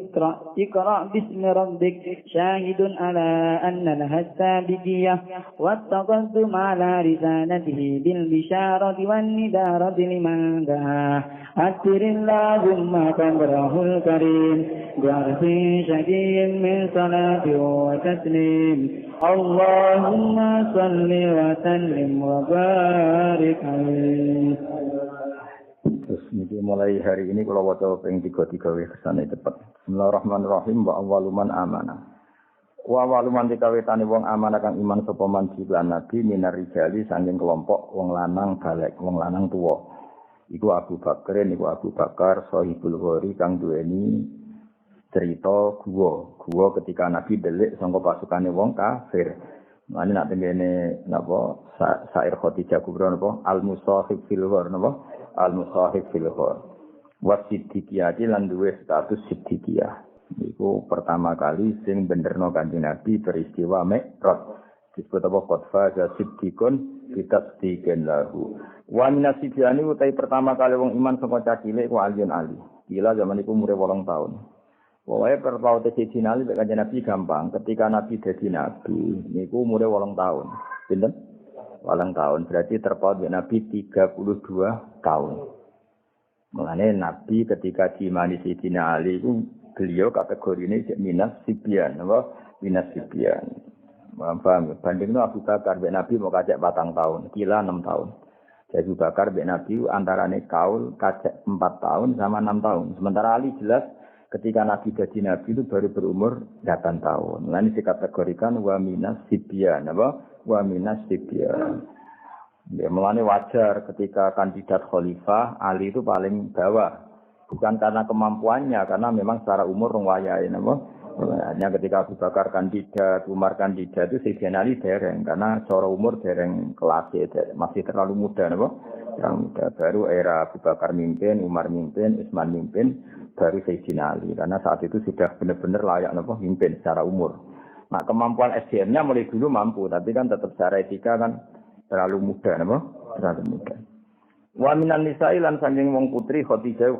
اقرأ باسم ربك شاهد على أن لها السابقية والتقدم على رسالته بالبشارة والندارة لمن دعاه أكثر اللهم قبره الكريم بعرف شديد من صلاة وتسليم اللهم صل وسلم وبارك عليه. Terus mulai hari ini kalau waca ping 3 kesane cepet. Bismillahirrahmanirrahim wa awwaluman amanah. Wa awwaluman dikawitane wong amanah kang iman sapa man lan nabi minar rijali saking kelompok wong lanang balek, wong lanang tuwa. Iku Abu Bakar sahibul ghori kang duweni cerita gua ketika Nabi delik sangka pasukane wong kafir. Mane nak tengene napa syair Khadijah Kubra napa al-musahib fil ghor napa al-musahib fil ghor. Wa siddiqiyati lan duwe status siddiqiyah. Iku pertama kali sing benerno Kanjeng Nabi peristiwa Mi'raj. Disebut apa qotfa siddiqun bitasdiqin lahu. Wa minasibiani utai pertama kali wong iman saka cacile iku Ali. Gila zaman iku umure 8 tahun. Wae perpaute Sayyidina Ali mek Kanjeng Nabi gampang. Ketika Nabi dadi nabi niku umure 8 tahun. Pinten? 8 tahun. Berarti terpaut mek Nabi 32 tahun. Mulane Nabi ketika diimani Sayyidina Ali iku beliau kategorine minas sibyan, apa? Minas sibyan. Paham? Bandingno Abu Bakar mek Nabi mau kacek 4 tahun, kila 6 tahun. Jadi Abu Bakar mek Nabi antarane kaul kacek 4 tahun sama 6 tahun. Sementara Ali jelas ketika Nabi jadi Nabi itu baru berumur 8 tahun. Nah ini dikategorikan wa minas sibyan, apa? Wa minas sibyan. Ya, mulane wajar ketika kandidat khalifah Ali itu paling bawah. Bukan karena kemampuannya, karena memang secara umur rong wayahe napa. Hanya ketika Abu Bakar kandidat, Umar kandidat itu Sayyidina Ali dereng karena secara umur dereng kelas masih terlalu muda napa. Yang muda baru era Abu Bakar mimpin, Umar mimpin, Utsman mimpin, baru Sayyidina Ali karena saat itu sudah benar-benar layak napa mimpin secara umur. Nah, kemampuan SDM-nya mulai dulu mampu, tapi kan tetap secara etika kan terlalu muda napa? Terlalu muda. Wa minan nisa'i lan saking wong putri Khadijah.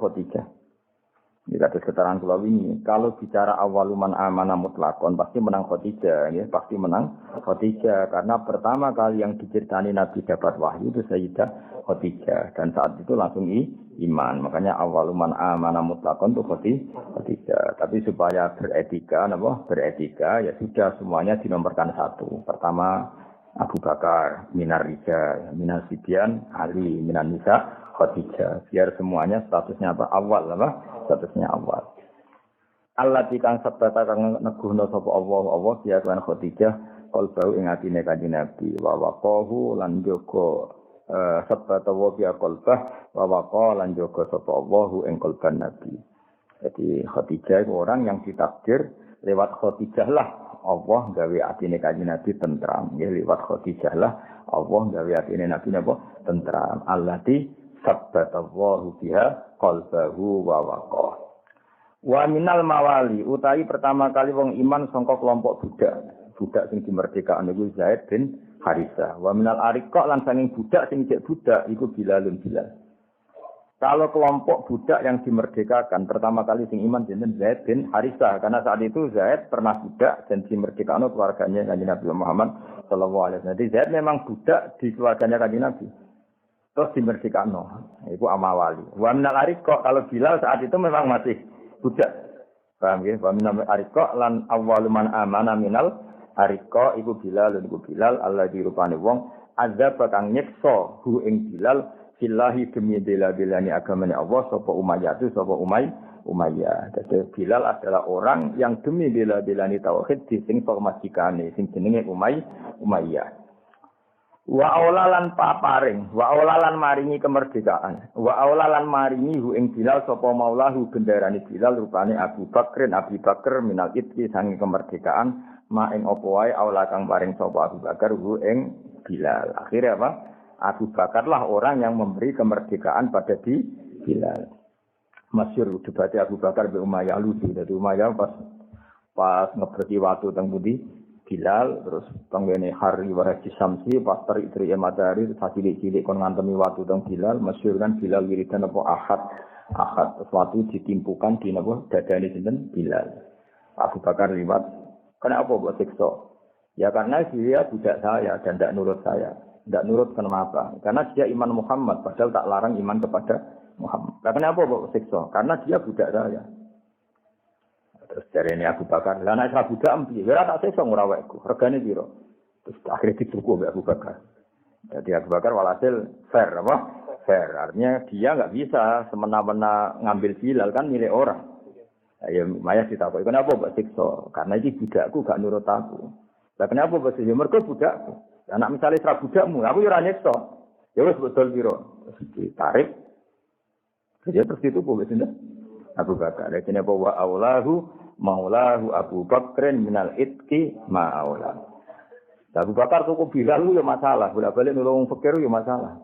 Ini kados keterangan kula wingi, kalau bicara awaluman amanah mutlakon pasti menang Khadijah, ya, pasti menang Khadijah karena pertama kali yang diceritani Nabi dapat wahyu itu Sayyidah Khadijah dan saat itu langsung iman. Makanya awaluman amanah mutlakon itu Khadijah. Tapi supaya beretika ya sudah semuanya dinomorkan satu. Pertama Abu Bakar, minar rijal, minar sibyan, Ali, minar nisa, Khadijah. Biar semuanya statusnya awal. Statusnya awal. Allah tikang sabata kang neguhna sapa Allah biar kan Khadijah qalbau ing atine Kanjeng Nabi wa waqahu lan jaga sabata wa biya qalbah wa waqa lan jaga sapa Allah ing qalban Nabi. Jadi Khadijah itu orang yang ditakdir lewat Khadijah lah Allah gawe atine Kanjeng Nabi tentram. Ya lewat Khadijah lah Allah gawe atine Nabi napa tentram. Allati sabbatallahu biha qalbahu wa waqah. Wa minal mawali utawi pertama kali wong iman sangka kelompok budak sing dimerdekakan niku Zaid bin Harisah. Wa minal ariqa lan saking budak sing cek budak iku Bilalun Bilal. Kalau kelompok budak yang dimerdekakan pertama kali sing iman jeneng Zaid bin Harisah karena saat itu Zaid pernah budak dan dimerdekakan keluarganya Kanjeng Nabi Muhammad sallallahu alaihi wasallam. Jadi Zaid memang budak di keluarganya Kanjeng Nabi. Terus dimerdekano, itu amawali. Wa minal ariqa kalau Bilal saat itu memang masih budak. Paham ya? Wa minal ariqa lan awwalu man amana minal ariqa iku Bilal Allah dirupane wong azab kang nyiksa hu ing Bilal fillahi demi bela-belani agamane Allah sapa Umayyah. Jadi Bilal adalah orang yang demi bela-belani tauhid disinformasikan sing jenenge Umayyah. Wa aulalan paparing, wa aulalan maringi kemerdekaan. Wa aulalan maringi hu ing Bilal sapa maulahu bendarane Bilal rupane Abu Bakar minal itki sange kemerdekaan ma ing apa wae aula kang paring sapa Abu Bakar hu ing Bilal. Akhirnya apa? Abu Bakar lah orang yang memberi kemerdekaan pada Bilal. Masyhur debat Abu Bakar be Umayyah lucu. Dadi Umayyah pas ngeberti watu teng pundi Bilal terus penggene hari warasi samsi pas terik-terik matahari cilik-cilik kon ngantemi watu teng Bilal masyhur kan Bilal wiridan apa ahad sesuatu ditimpukan di napa dadane sinten Bilal. Abu Bakar liwat kenapa buat siksa ya karena dia budak saya dan tidak nurut saya tidak nurut kenapa karena dia iman Muhammad padahal tak larang iman kepada Muhammad. Kenapa buat siksa karena dia budak saya. Terus dari ini Abu Bakar, lah nek Abu Bakar piye? Ya tak sesuk ora wekku. Regane piro? Terus akhirnya dituku mbek Abu Bakar. Jadi Abu Bakar walhasil fair apa? Fair. Artinya dia enggak bisa semena-mena ngambil Bilal kan milik orang. Ya Maya ditakoki, "Kenapa mbok siksa?" Karena iki budakku gak nurut aku. Lah kenapa mbok siksa? Mergo budakku. Anak misale tra budakmu, aku yo ora nyiksa. Ya wis betul piro. Ditarik. Jadi terus dituku wis Abu Bakar. Jadi apa wa aulahu maulahu Abu Bakrin minal itki ma'aulah. Abu Bakar tuku Bilal ya masalah, bolak-balik nulung fakir ya masalah.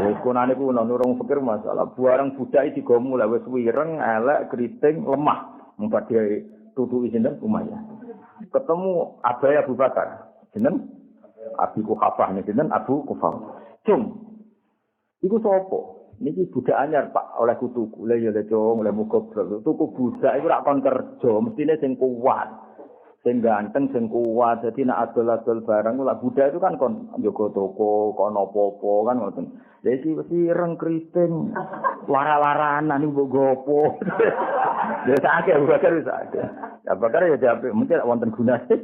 Wis kunane ku nulung fakir masalah. Buareng budak digomu lah wis wireng, elek, keriting, lemah. Mumpat dia tutuki sinten Umayyah. Ketemu Abai Abu Bakar. Jeneng Abi Kuhafah niki sinten Abu Kuhafah. Cung. Iku sapa? Niki budak anyar Pak oleh kutuku. Lah ya le cung, oleh muga tuku budak iku rak kon kerja, mestine sing kuat. Sing ganteng, sing kuat. Dadi nek adol-adol barang lak budak itu kan kon njogo toko, kon apa-apa kan ngoten. Lah iki wis ireng kriting. Lara-laranan iki mbok gopo. Ya sakake Bakar wis sakake. Ya Bakar ya jawab mesti wonten gunane.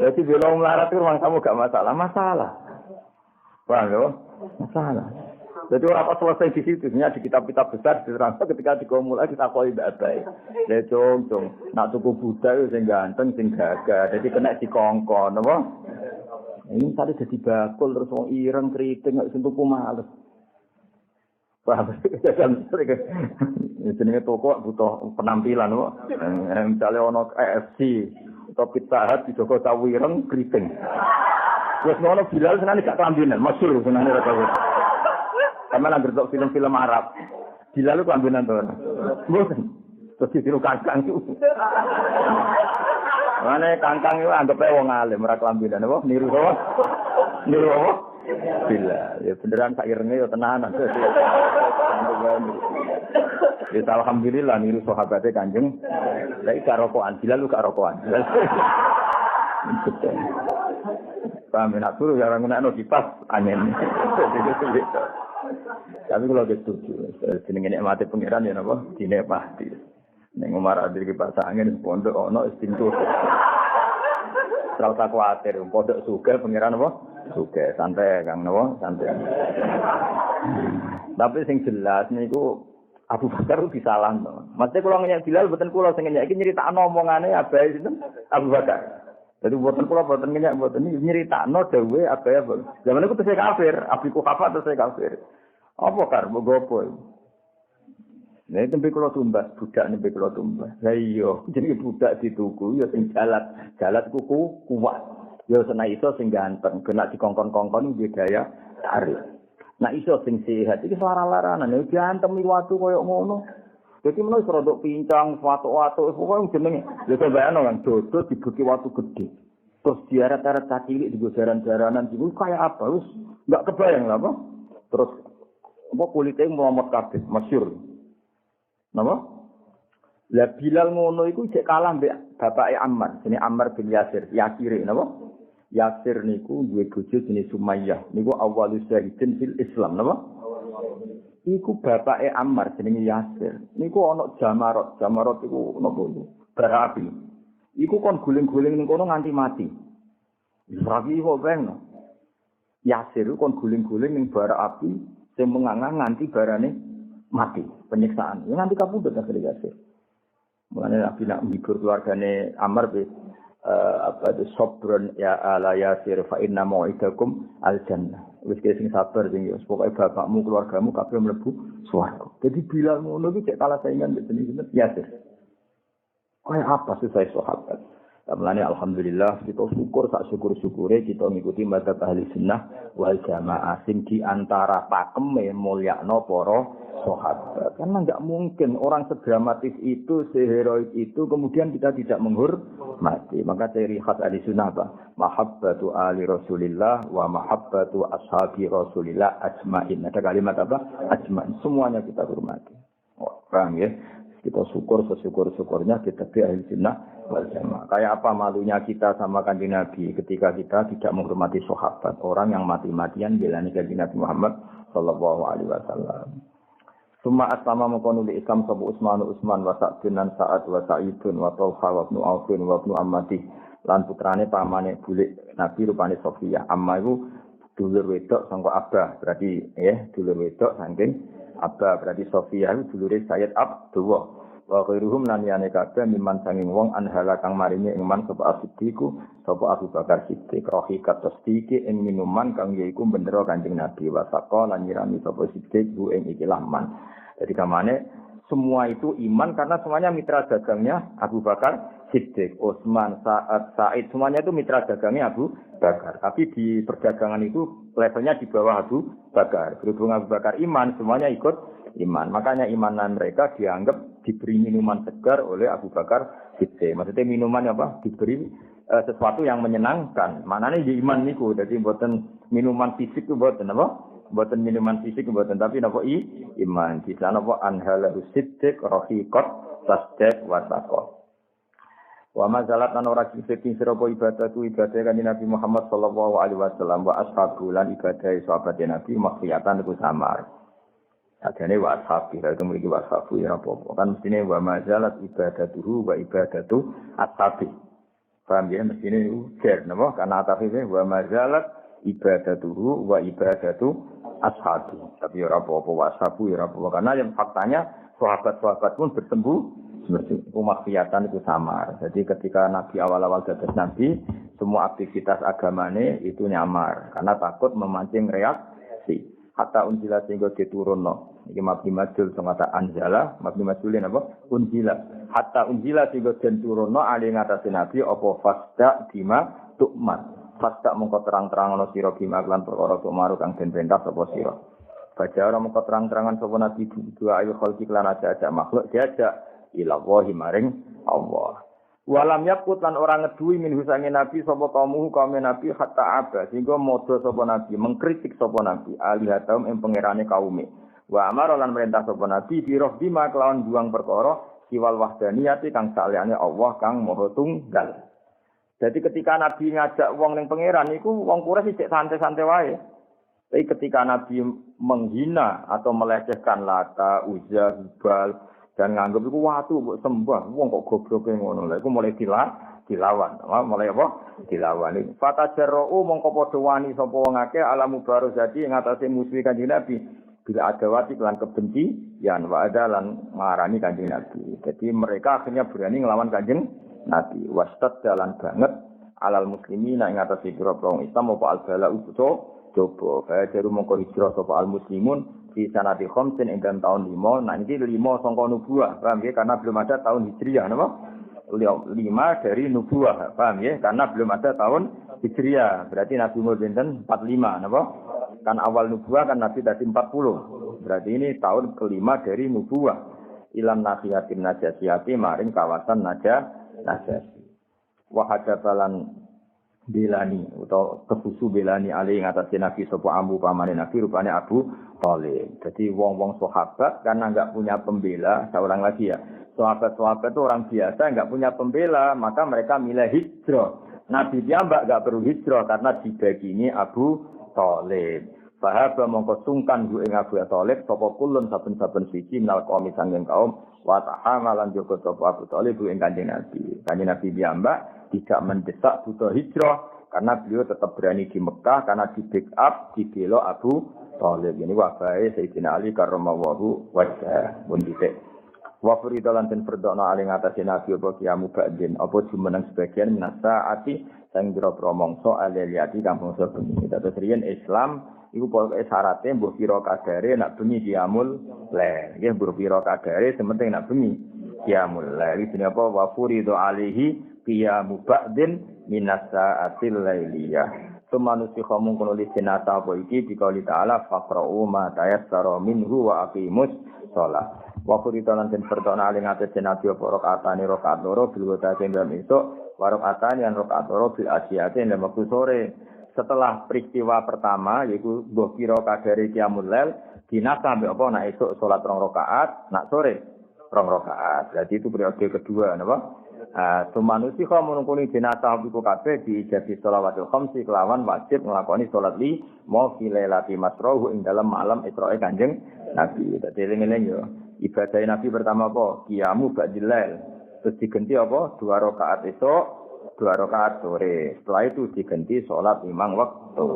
Dadi belum melarat itu rumah kamu gak masalah. Paham ya? Masalah. Jadi orang pas selesai di situ, di kitab-kitab besar diterangkan ketika mulai kita koi baik. Jadi cung, nak tuku budak sing ganteng, sing gagah, jadi kena dikongkon, apa? Ini tadi jadi bakul terus wong ireng keriting nggak sentuh males. Paham? Jenenge toko butuh penampilan, apa? Misalnya ono KFC atau Pizza Hut di Joko Cawireng keriting. Terus ngono Bilal senane gak kelambinan, masyhur senane ra tau. Sama nang ngerti film-film Arab. Bilal lu kelambinan to. Mboten. Terus ditiru kangkang itu. Mane kangkang itu anggap ae wong alim ora kelambinan apa niru apa? Niru apa? Bilal. Ya beneran sak irenge ya tenanan. Ya alhamdulillah niru sahabate Kanjeng. Lah iki rokokan, Bilal lu gak rokokan. Paham nak suruh ya orang ngono kipas angin. Tapi kalau setuju, jenenge nikmate pangeran ya napa? Dinikmati. Ning Umar adir kipas angin pondok ono istintu. Ora usah kuwatir, pondok sugih pangeran apa? Sugih, santai Kang napa? Santai. Tapi sing jelas niku Abu Bakar itu disalahno. Maksudnya kalau ngeyak Bilal mboten kula sing ngeyak iki nyritakno omongane abae sinten? Abu Bakar. Jadi mboten kula mboten ngeyak mboten iki nyritakno dawuhe abae. Zaman iku tesih kafir, Abi Kuhafa tesih kafir. Apa kar mbok apa? Nek tembe kula tumbas, budak nembe kula tumbas. Lah iya, jenenge budak dituku ya sing jalat kuku kuat. Ya senai iso sing ganteng, kena dikongkon-kongkon duwe daya tarik. Nah iso sing sehat iki lara-laranan ya diantem watu koyo ngono. Dadi menawa iso rodok pincang, watu-watu pokoke jenenge. Ya bayangno kan dodo dibuki watu gede. Terus diaret-aret cilik di jaran-jaranan iku kaya apa? Wis enggak kebayang lah apa. Terus apa kulite melomot kabeh, masyhur. Napa? Lah Bilal ngono iku cek kalah mbek bapake Ammar, jenenge Ammar bin Yasir, Yasire napa? Yasir niku duwe bojo jenenge Sumayyah. Niku awalus syahidin fil Islam napa? Iku bapake Ammar jenenge Yasir. Niku ana Jamarot. Jamarot iku napa iku? Bara api. Iku kon guling-guling ning kono nganti mati. Rabi kok bengno. Yasir kon guling-guling ning bara api sing mengangang nganti barane mati, penyiksaan. Ya nganti kapundhut akhire Yasir. Mulane Nabi nak ngibur keluargane Ammar apa itu sabrun ya ala Yasir fa inna mau'idakum al jannah. Wis sing sabar sing pokoke bapakmu keluargamu kabeh mlebu swarga. Jadi Bilal ngono iki cek kalah saingan mbek jenenge Yasir. Kaya apa sih saya sahabat? Mulane alhamdulillah kita syukur sak syukur-syukure kita ngikuti mazhab ahli sunnah wal jamaah sing di antara pakeme mulyakno para sahabat. Karena enggak mungkin orang sedramatis itu, seheroik itu kemudian kita tidak menghormati. Maka ciri khas ahli sunnah apa? Mahabbatu ali Rasulillah wa mahabbatu ashabi Rasulillah ajmain. Ada kalimat apa? Ajmain. Semuanya kita hormati. Oh, paham ya? Kita syukur sesyukur-syukurnya kita di ahli sunnah wal jamaah. Kayak apa malunya kita sama Kanjeng Nabi ketika kita tidak menghormati sahabat, orang yang mati-matian belani Kanjeng Nabi Muhammad sallallahu alaihi wasallam. Summa aslama maqanul Islam sabu Utsman wa Sa'dun Sa'ad wa Sa'idun wa Talha wa Ibnu Auf wa Ibnu Ammati lan putrane pamane bulik Nabi rupane Sofia. Amma iku dulur wedok sangka Abah, berarti dulur wedok saking Abah, berarti Sofia iku dulure Sayyid Abdullah. Wa ghairuhum lan liyane kabeh miman sanging wong anhala kang maringi iman sapa As-Siddiqu sapa Abu Bakar Siddiq rohikat tasdiki ing minuman kang yaiku bendera Kanjeng Nabi wa saqa lan nyirami sapa Siddiq bu ing ikilah man. Jadi kamane semua itu iman karena semuanya mitra dagangnya Abu Bakar Siddiq, Utsman, Sa'ad, Sa'id semuanya itu mitra dagangnya Abu Bakar. Tapi di perdagangan itu levelnya di bawah Abu Bakar. Berhubung Abu Bakar iman, semuanya ikut iman. Makanya imanan mereka dianggap diberi minuman segar oleh Abu Bakar Siddiq. Maksudnya minuman apa? Diberi sesuatu yang menyenangkan. Manane di iman niku. Jadi mboten minuman fisik itu mboten apa? Mboten minuman fisik mboten tapi napa iman. Di sana apa anhalahu siddiq rahiqat tasdiq wa taqwa. Wa mazalat an ora sing sira ibadah Kanjeng Nabi Muhammad sallallahu alaihi wasallam wa ashabu lan ibadah sahabat Nabi makhfiyatan iku samar. Adane wa ashabi itu mriki wa ashabu ya apa kan mestine wa mazalat ibadatuhu wa ibadatu ashabi. Paham ya mestine ujar napa karena atafife wa mazalat ibadatuhu wa ibadatu ashabi. Tapi ora apa-apa wa ashabu ya apa karena yang faktanya sahabat-sahabat pun bertembu makhfiyatan itu samar. Jadi ketika Nabi awal-awal dados Nabi, semua aktivitas agamane itu nyamar karena takut memancing reaksi. Hatta unjila sehingga diturunno. Iki mabni majul sing kata anjala, mabni majulin apa? Unjila. Hatta unjila sehingga den turunno ali ngatasi Nabi apa fasda bima tukmat. Fasda mengko terang-terangno sira bima lan perkara tumaru kang den perintah sapa sira. Baca ora mengko terang-terangan sapa Nabi dua ayu khalqi lan aja makhluk diajak ila wahi maring Allah. Walam yakut lan orang ngeduwi min husange Nabi sapa kaum Nabi hatta aba sehingga modho sapa Nabi mengkritik sapa Nabi alihatum ing pangerane kaume Wa amara lan merintah sapa nabi biroh bima kelawan buang perkara siwal wahdaniyati kang saliyane Allah kang maha tunggal. Jadi ketika Nabi ngajak wong ning pangeran iku wong Quraisy sik santai-santai wae. Tapi ketika Nabi menghina atau melecehkan Lata, Uzza, Hubal dan nganggep iku watu mbok sembah, wong kok gobloke ngono. Lha iku mulai dilawan. Mulai apa? Dilawan. Fatajarru mongko padha wani sapa wong akeh alamu baru jadi ing atase musuh Kanjeng Nabi. Bila ada wati kelan kebencian wa ada lan ngarani Kanjeng Nabi. Jadi mereka akhirnya berani ngelawan Kanjeng Nabi. Wastad jalan banget alal muslimin ing atase pira-pira Islam apa al-bala utuh coba. Kaya jaru mongko hijrah sapa al-muslimun di sanati khamsin ing tahun 5. Nah ini 5 sangka nubuwah. Paham ya? Karena belum ada tahun Hijriah napa? 5 dari nubuwah. Paham ya? Karena belum ada tahun Hijriah. Berarti Nabi umur pinten 45 napa? Kan awal nubuwah kan Nabi tadi 40. Berarti ini tahun kelima dari nubuwah. Ilam nasihatin najasiyati maring kawasan najasi. Wahadabalan belani atau kesusu belani ali ing atase Nabi sapa ambu pamane Nabi rupane Abu Thalib. Jadi wong-wong sahabat karena enggak punya pembela, seorang lagi ya. Sahabat-sahabat itu orang biasa enggak punya pembela, maka mereka milih hijrah. Nabi piyambak enggak perlu hijrah karena dibagini Abu Thalib. Sahaba mongko sungkan ing Abu Thalib sapa kulun saben-saben siji minal qaum sanging kaum wa tahamalan joko sapa Abu Thalib ing Kanjeng Nabi. Kanjeng Nabi piyambak tidak mendesak butuh hijrah karena beliau tetap berani di Mekah karena di backup dibela Abu Thalib. Ini wafahe Sayyidina Ali karramallahu wajhah pun dite. Wa furidalan den fardana aling atase Nabi apa kiamu ba'din apa jumeneng sebagian minasaati sang biro-biro mongso aliyati kang mongso bengi. Dados riyen Islam iku pokoke syaraté mbok pira kadare nak bengi qiyamul lail. Nggih mbok pira kadare sementing nak bengi qiyamul lail. Iki apa wa furidu alaihi qiyamu ba'din minasaatil lailiyah. Semanusi khamung kono li sinata apa iki dikauli ta'ala faqra'u ma tayassara minhu wa aqimus shalah. Wa furidu lan den pertona aling atase nabi apa rakaatane rakaat loro bil wadate dalam esuk wa rakaatane lan rakaat loro bil asiyate ing wektu sore. Setelah peristiwa pertama yaitu mbah kira kadare qiyamul lail dinasa mbek apa nak esuk salat 2 rakaat, nak sore 2 rakaat. Jadi itu periode kedua napa? Sumanusi kok menungkuni dinasa iku kabeh diijabi shalawatul khamsi kelawan wajib nglakoni salat li mau filailati masrohu ing dalam malam Isra'e Kanjeng Nabi. Dadi eling-eling yo. Ibadah Nabi pertama apa? Qiyamu ba'dil lail. Terus diganti apa? 2 rakaat esuk 2 rakaat sore. Setelah itu diganti sholat 5 waktu.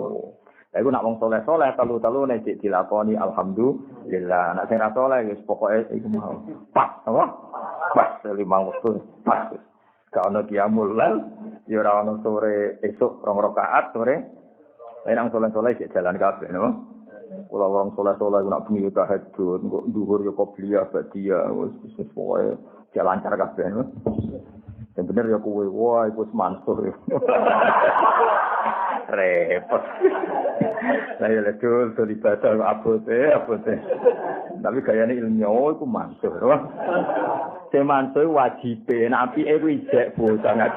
Lah iku nak wong saleh-saleh telu-telu nek dilakoni alhamdulillah. Nak sing ra saleh wis pokoke iku mau. Pas apa? Pas 5 waktu. Pas. Gak ono qiyamul lail, ya ora ono sore esuk 2 rakaat sore. Nang saleh-saleh sik jalan kabeh no. Kula wong saleh-saleh nak bengi tahajud, kok dhuwur ya qobliyah ba'diyah wis pokoke jalan lancar kabeh no. Yang bener ya kowe, wah iku Mansur. Repot. Lah ya ledul to ibadah abote. Tapi gayane ilmiah iku Mansur. Sing Mansur wajibe, nek apike ku ijek sangat.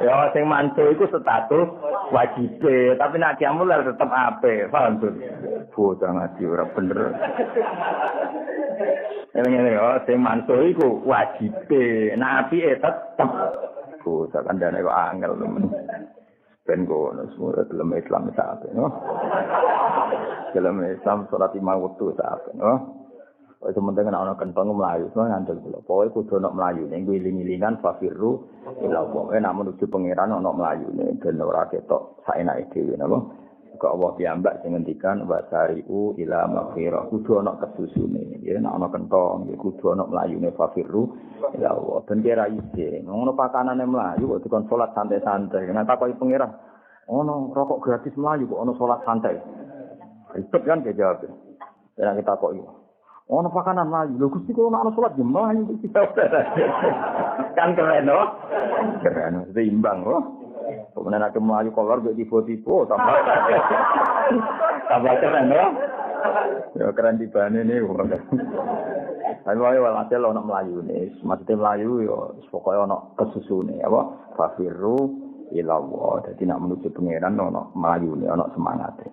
Ya sing Mansur iku status wajibe, tapi nek kiamul tetep apik, paham tuh. Bocah ngaji ora bener. Ngene yo sing manso iku wajibe, nek apike tetep. Bocah kandhane kok angel temen. Ben kono semua dalam Islam sahabat, no? Dalam Islam salat 5 waktu sahabat, no? Itu penting ana kentong mlayu, no ngandel kula. Pokoke kudu ana mlayu ning iling-ilingan fafirru ila Allah. Nek menuju pangeran ana mlayune ben ora ketok saenake dhewe, napa? Kok Allah piyambak sing ngendikan wasari'u ila maghfirah. Kudu ana kesusune, ya nek ana kentong ya kudu ana mlayune fafirru ila Allah. Ben kira ide, ngono pakanane mlayu kok dikon salat santai-santai. Nek takoki pangeran, ono rokok gratis mlayu kok ono salat santai. Itu kan dia jawab. Nek kita kok ono pakanan mlayu. Lho Gusti kok ono salat yo mlayu kita. Kan keren no? Keren, seimbang loh. Kemudian aku melayu kolor gue tiba-tiba tambah keren loh. Ya keren di bane nih. Tapi walhasil ono melayu nih. Maksudnya melayu ya pokoknya ono kesusune apa? Fafiru ila Allah. Jadi nak menuju pangeran ono melayu nih, ono semangatnya.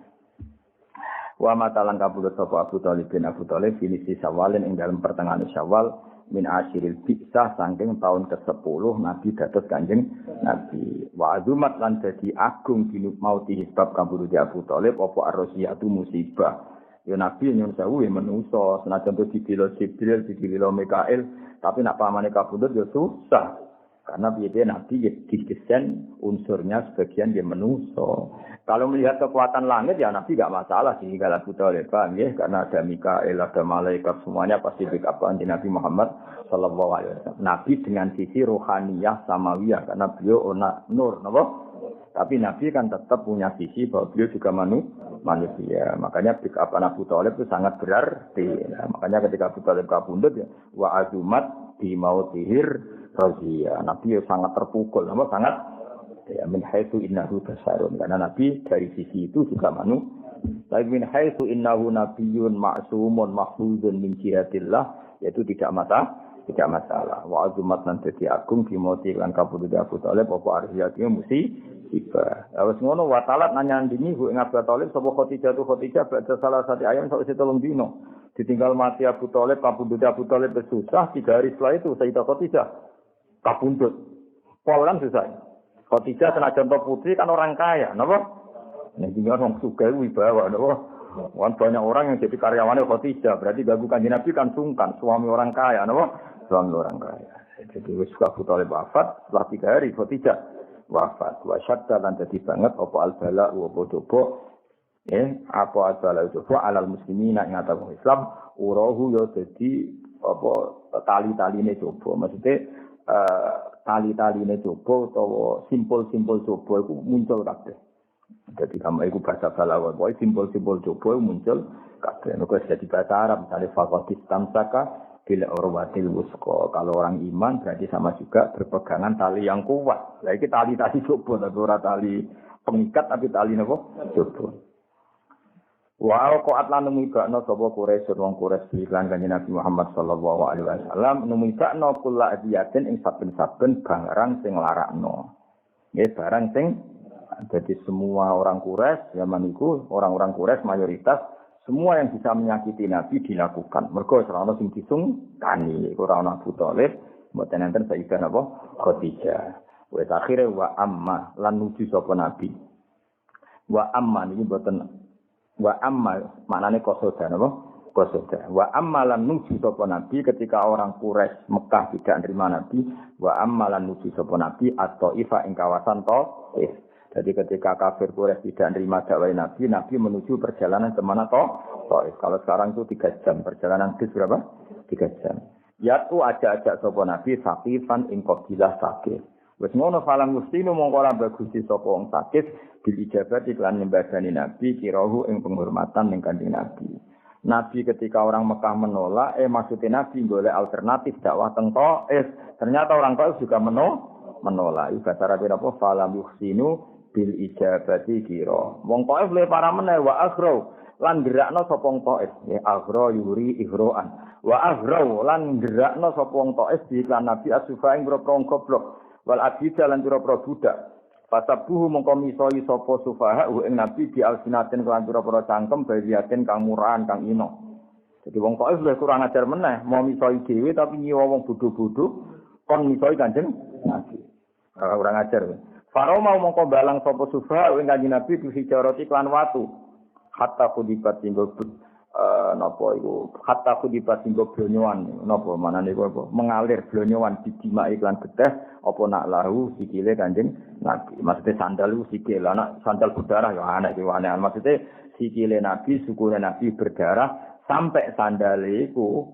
Wa matalan kabudut sapa Abu Thalib bin Abu Thalib finisi Syawalin ing dalam pertengahan Syawal min asyiril bi'sah saking tahun ke-10 Nabi dados Kanjeng Nabi. Wa azumat lan dadi agung binut mauti sebab kabudut Abu Thalib apa arrosiyatu musibah. Ya Nabi nyun sewu menungso senajan to dibila Jibril dibila Mikail tapi nak pamane kabudut ya susah. Karena biasanya Nabi didesain unsurnya sebagian dia menungso. Kalau melihat kekuatan langit ya Nabi enggak masalah sih kalau Abu Thalib ya karena ada Mikail, ada malaikat semuanya pasti backup di Nabi Muhammad sallallahu alaihi wasallam. Nabi dengan sisi rohaniyah samawiyah karena beliau nur, napa? Tapi Nabi kan tetap punya sisi bahwa beliau juga manusia. Makanya backup Abu Thalib itu sangat berarti. Nah, makanya ketika Abu Thalib kabundut ya wa azumat di mautihir razia. Nabi ya sangat terpukul, napa sangat ya min haitsu innahu basarun karena Nabi dari sisi itu juga tapi min haitsu innahu nabiyyun ma'sumun mahfuzun min jihatillah yaitu tidak masalah wa azumat lan dadi agung di mati lan kabudut Abu Thalib apa arjiyatnya musibah wis ngono wa talat nanyandini ing Abu Thalib sapa Khadijah baca salah satu ayam sak telung dino ditinggal mati Abu Thalib kabudut Abu Thalib susah 3 hari setelah itu Sayyidah Khadijah kabundut polan susah Khadijah senajan putri kan orang kaya, napa? Nek tinggal wong sugih wibawa, napa? Wan banyak orang yang jadi karyawannya Khadijah, berarti ganggu Kanjeng Nabi kan sungkan, suami orang kaya, napa? Suami orang kaya. Jadi wis Abu Thalib wafat, setelah 3 hari Khadijah wafat. Wa syadda lan dadi banget apa al-bala wa bodobo. Apa al-bala itu alal muslimina ing atas Islam, urahu yo dadi apa tali-taline coba. Maksudnya tali-taline coba utawa simpul-simpul coba iku muncul kabeh. Dadi kama iku bahasa Balawa, pokoke simpul-simpul coba muncul kabeh. Nek wis dadi bahasa Arab, misale faqatis tamsaka bil urwatil wusqa. Kalau orang iman berarti sama juga berpegangan tali yang kuat. Lah iki tali-tali coba tapi ora tali pengikat tapi tali napa? Coba. Wa qa'at lan numibakno sapa Quraisy wong Quraisy iklan Kanjeng Nabi Muhammad sallallahu alaihi wasallam numibakno kula adiyatin ing saben-saben barang sing larakno. Nggih barang sing dadi semua orang Quraisy zaman iku orang-orang Quraisy mayoritas semua yang bisa menyakiti Nabi dilakukan. Mergo ora ana sing disungkani, ora ana Abu Thalib, mboten enten Sayyidah napa Khadijah. Wis akhire wa amma lan nuju sapa Nabi. Wa amma niki mboten wa amma maknane kosoda napa kosoda wa amma lan nuju sapa nabi ketika orang Quraisy Mekah tidak nerima nabi wa amma lan nuju sapa nabi at-Thaifah ing kawasan Thaif. Jadi ketika kafir Quraisy tidak nerima dakwah nabi menuju perjalanan ke mana Thaif. Kalau sekarang itu 3 jam perjalanan bis berapa 3 jam ya tu ajak-ajak sapa nabi Saqifan ing qabilah Saqif. Wes ngono falang mustinu mongko ora bagusi sapa wong Saqif bil ijabat iklan nyembadani Nabi kirahu ing penghormatan ning Kanjeng Nabi. Nabi ketika orang Mekah menolak, maksudnya Nabi golek alternatif dakwah teng Thaif. Ternyata orang Thaif juga menolak. Bahasa Arab apa? Falam yuhsinu bil ijabati kira. Wong Thaif le para meneh wa aghraw lan gerakno sapa wong Thaif. Ya aghra yuri ighroan. Wa aghraw lan gerakno sapa wong Thaif di iklan Nabi asufa ing wong goblok. Wal abida lan pira-pira budak. Pasabuhu mongko misoi sapa sufaha ing Nabi di alsinaten kelan pira-pira cangkem bayiaten kang murahan kang ino. Jadi wong Thaif luwih kurang ajar meneh, mau misoi dhewe tapi nyiwa wong bodho-bodho kon misoi Kanjeng Nabi. Kurang ajar. Faro mau mongko balang sapa sufaha ing Kanjeng Nabi di hijarati kelan watu. Hatta kudibat tinggal napa iku hatta kudibat tinggal blonyoan napa manane iku apa mengalir blonyoan dijima iklan geteh apa nak lahu sikile Kanjeng Nabi. Maksudnya sandal itu sikil, anak sandal berdarah ya anak itu aneh. Maksudnya sikile Nabi, sukune Nabi berdarah sampai sandal itu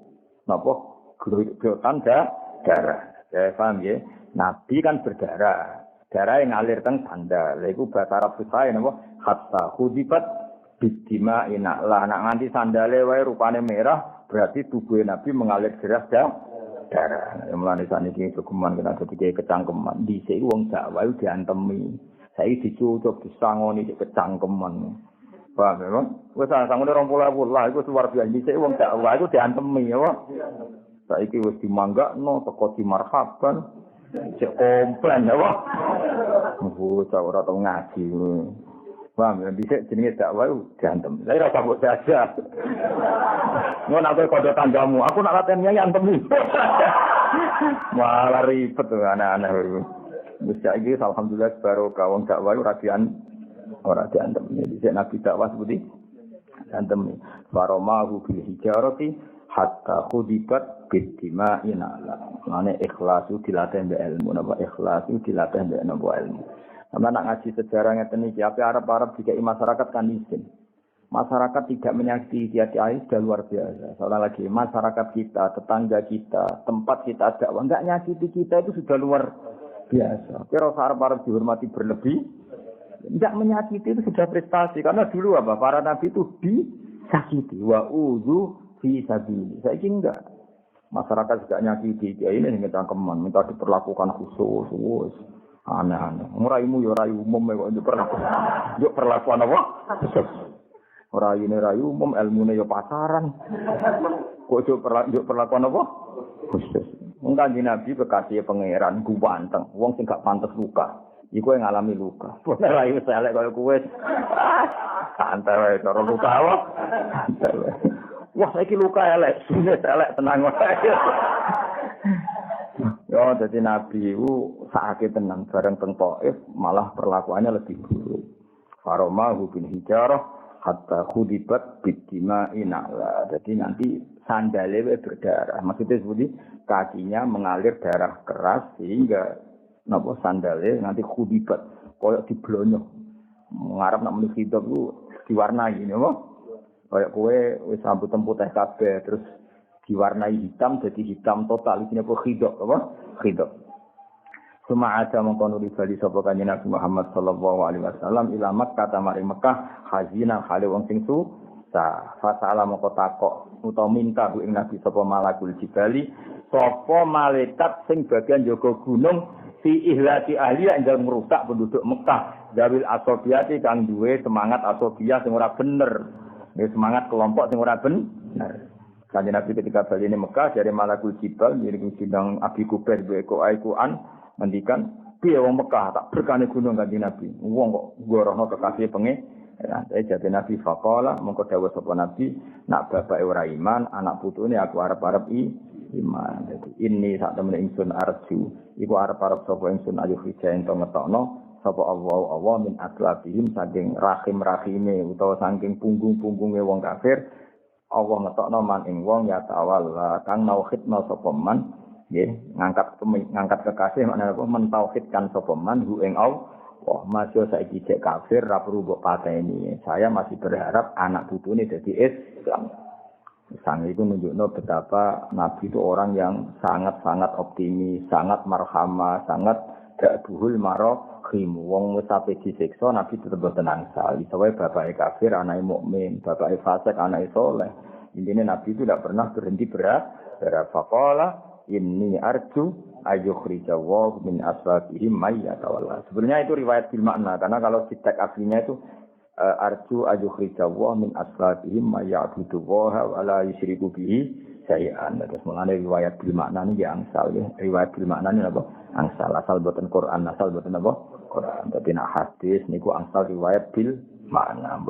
napa gerojokan darah. Ya paham ya? Nabi kan berdarah. Darah yang ngalir teng sandal. Iku bahasa Arab Fusai napa hatta khudibat bidima ina lah nak nganti sandale wae rupane merah berarti tubuh Nabi mengalir deras darah. Mulane saniki hukuman kena dadi kecangkeman. Dhisik wong dakwah diantemi. Saiki dicucuk disangoni kecangkeman. Paham ya? Wis sangone 20.000 lah iku luar biasa. Dhisik wong dakwah iku diantemi ya. Saiki wis dimanggakno teko di marhaban. Cek komplain ya. Wah ora tau ngaji. Paham ya, bisa jenenge dakwah diantem. Saya rasa kok saja. Ngono aku kode tanggamu, aku nak latihan nyai antemi. Malah ribet tuh anak-anak itu. Wis saiki alhamdulillah baru kawong dakwah ora diantem. Jadi Nabi dakwah seperti antem. Faromahu bil hijarati hatta khudibat bidima'in ala. Mane ikhlas itu dilatih mbek ilmu, napa ikhlas itu dilatih mbek napa ilmu. Sama nak ngaji sejarah ngeten iki, ape Arab-Arab dikai masyarakat kan izin. Masyarakat tidak menyakiti kiai sudah luar biasa. Soalnya lagi masyarakat kita, tetangga kita, tempat kita dakwah enggak nyakiti kita itu sudah luar biasa. Kira Arab-Arab dihormati berlebih, enggak menyakiti itu sudah prestasi. Karena dulu apa? Para nabi itu disakiti. Wa udzu fi sabili. Saiki enggak. Masyarakat juga nyakiti kiai ini minta keman, minta diperlakukan khusus. Aneh-aneh. Raimu ya rai umum kok yo perlakuan apa? Ora ini rai umum, ilmune ya pasaran. Kok yo perlakuan apa? Khusus. Wong Kanjeng Nabi kekasih pangeran guwanteng, wong sing gak pantes luka. Iku yang ngalami luka. Bener rai wis elek kaya kowe. Santai wae cara luka apa? Wah, saiki luka elek, sunet elek tenang wae. Yo, jadi Nabi itu sakit tenang bareng teng Taif malah perlakuannya lebih buruk. Faromahu bin hijarah hatta khudibat bidima'in ala. Jadi nanti sandalnya berdarah. Maksudnya seperti kakinya mengalir darah keras sehingga napa sandalnya nanti khudibat koyok diblonyok. Ngarep nak menulis hidup itu diwarnai napa? Koyok kowe wis rambut putih kabeh terus diwarnai hitam jadi hitam total ini apa khidok apa khidok. Suma ada mengkono di bali sapa kanjeng Nabi Muhammad sallallahu alaihi wasallam ila Makkah tamari Mekah hazina khale wong sing susah. Fasala moko takok utawa minta bu ing Nabi sapa malakul jibali sapa malaikat sing bagian jaga gunung fi ihlati ahli yang merusak penduduk Mekah zawil asobiati kang duwe semangat asobiyah sing ora bener. Semangat kelompok sing ora bener. Kanjeng Nabi ketika bali ini Mekah dari Malakul Jibal ngiring sidang Abi Kubair beko Aiquan ngendikan piye wong Mekah tak berkane gunung Kanjeng Nabi wong kok gorono kekasih pengen jadi Nabi faqala mongko dawuh sapa Nabi nak bapake ora iman anak putune aku arep-arep iman dadi ini sak temene ingsun arju iku arep-arep sapa ingsun ayu hija ento ngetokno sapa Allah min atlabihim saking rahim-rahime utawa saking punggung-punggunge wong kafir Allah ngetokno man ing wong ya tawalla kang nauhidna sapa man nggih ngangkat kekasih maknane apa mentauhidkan sapa man hu ing Allah masih saiki cek kafir ra perlu mbok pateni saya masih berharap anak putune dadi Islam. Sang itu nunjukno betapa Nabi itu orang yang sangat-sangat optimis, sangat marhamah, sangat dakbuhul marahim. Wong wis ape disiksa Nabi tetep tenang sekali. Soale bapake kafir, anake mukmin, bapake fasik, anake saleh. Intinya Nabi itu tidak pernah berhenti berfaqala inni arju ayyukhrijahu min asbabihim may yatawalla. Sebenarnya itu riwayat bil makna karena kalau di teks aslinya itu arju ayyukhrijahu min asbabihim may ya'budu wa la yusyriku bihi syai'an. Terus mulane riwayat bil makna ini angsal ya. Riwayat bil makna ini apa? Angsal asal boten Quran, asal boten apa? Quran. Tapi nak hadis niku angsal riwayat bil makna.